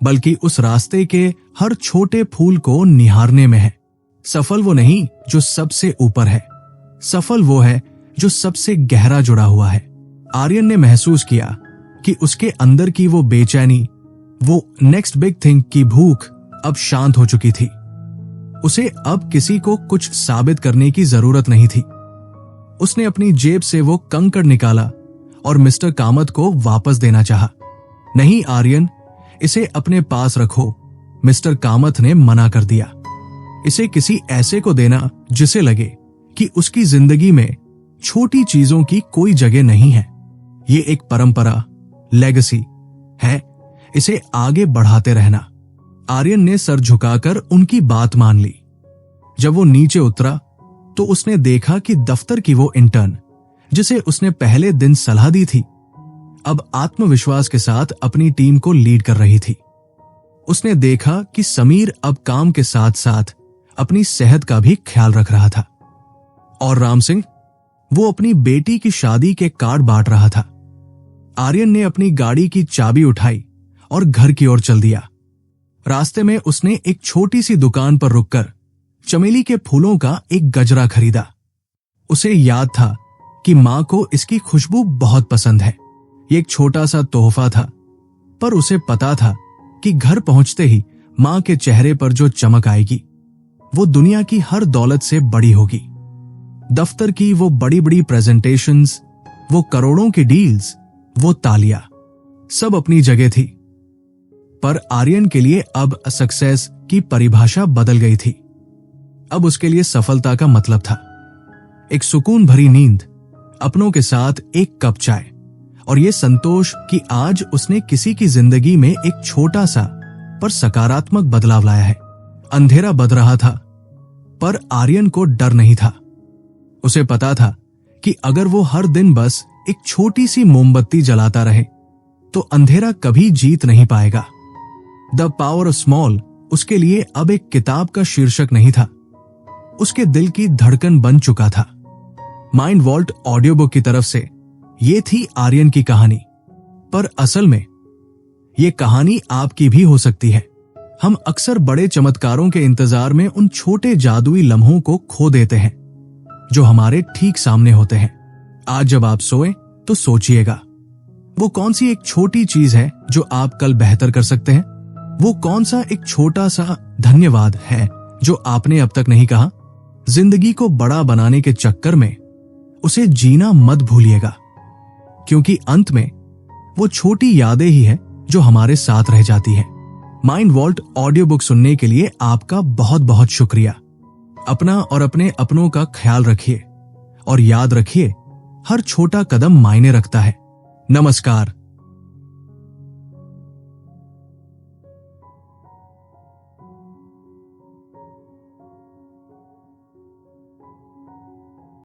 बल्कि उस रास्ते के हर छोटे फूल को निहारने में है। सफल वो नहीं जो सबसे ऊपर है, सफल वो है जो सबसे गहरा जुड़ा हुआ है। आर्यन ने महसूस किया कि उसके अंदर की वो बेचैनी, वो नेक्स्ट बिग थिंग की भूख अब शांत हो चुकी थी। उसे अब किसी को कुछ साबित करने की जरूरत नहीं थी। उसने अपनी जेब से वो कंकड़ निकाला और मिस्टर कामत को वापस देना चाहा। नहीं आर्यन, इसे अपने पास रखो, मिस्टर कामत ने मना कर दिया। इसे किसी ऐसे को देना जिसे लगे कि उसकी जिंदगी में छोटी चीजों की कोई जगह नहीं है। ये एक परंपरा, लेगेसी है, इसे आगे बढ़ाते रहना। आर्यन ने सर झुकाकर उनकी बात मान ली। जब वो नीचे उतरा तो उसने देखा कि दफ्तर की वो इंटर्न जिसे उसने पहले दिन सलाह दी थी, अब आत्मविश्वास के साथ अपनी टीम को लीड कर रही थी। उसने देखा कि समीर अब काम के साथ साथ अपनी सेहत का भी ख्याल रख रहा था। और राम सिंह, वो अपनी बेटी की शादी के कार्ड बांट रहा था। आर्यन ने अपनी गाड़ी की चाबी उठाई और घर की ओर चल दिया। रास्ते में उसने एक छोटी सी दुकान पर रुककर चमेली के फूलों का एक गजरा खरीदा। उसे याद था कि मां को इसकी खुशबू बहुत पसंद है। ये एक छोटा सा तोहफा था, पर उसे पता था कि घर पहुंचते ही मां के चेहरे पर जो चमक आएगी वो दुनिया की हर दौलत से बड़ी होगी। दफ्तर की वो बड़ी बड़ी प्रेजेंटेशंस, वो करोड़ों की डील्स, वो तालियां, सब अपनी जगह थी। पर आर्यन के लिए अब सक्सेस की परिभाषा बदल गई थी। अब उसके लिए सफलता का मतलब था एक सुकून भरी नींद, अपनों के साथ एक कप चाय और ये संतोष कि आज उसने किसी की जिंदगी में एक छोटा सा पर सकारात्मक बदलाव लाया है। अंधेरा बध रहा था, पर आर्यन को डर नहीं था। उसे पता था कि अगर वो हर दिन बस एक छोटी सी मोमबत्ती जलाता रहे तो अंधेरा कभी जीत नहीं पाएगा। द पावर ऑफ स्मॉल उसके लिए अब एक किताब का शीर्षक नहीं था, उसके दिल की धड़कन बन चुका था। माइंड वॉल्ट ऑडियो बुक की तरफ से ये थी आर्यन की कहानी, पर असल में ये कहानी आपकी भी हो सकती है। हम अक्सर बड़े चमत्कारों के इंतजार में उन छोटे जादुई लम्हों को खो देते हैं जो हमारे ठीक सामने होते हैं। आज जब आप सोएं तो सोचिएगा, वो कौन सी एक छोटी चीज है जो आप कल बेहतर कर सकते हैं। वो कौन सा एक छोटा सा धन्यवाद है जो आपने अब तक नहीं कहा? जिंदगी को बड़ा बनाने के चक्कर में उसे जीना मत भूलिएगा, क्योंकि अंत में वो छोटी यादें ही हैं जो हमारे साथ रह जाती हैं। माइंड वॉल्ट ऑडियो बुक सुनने के लिए आपका बहुत बहुत शुक्रिया। अपना और अपने अपनों का ख्याल रखिए और याद रखिए, हर छोटा कदम मायने रखता है। नमस्कार।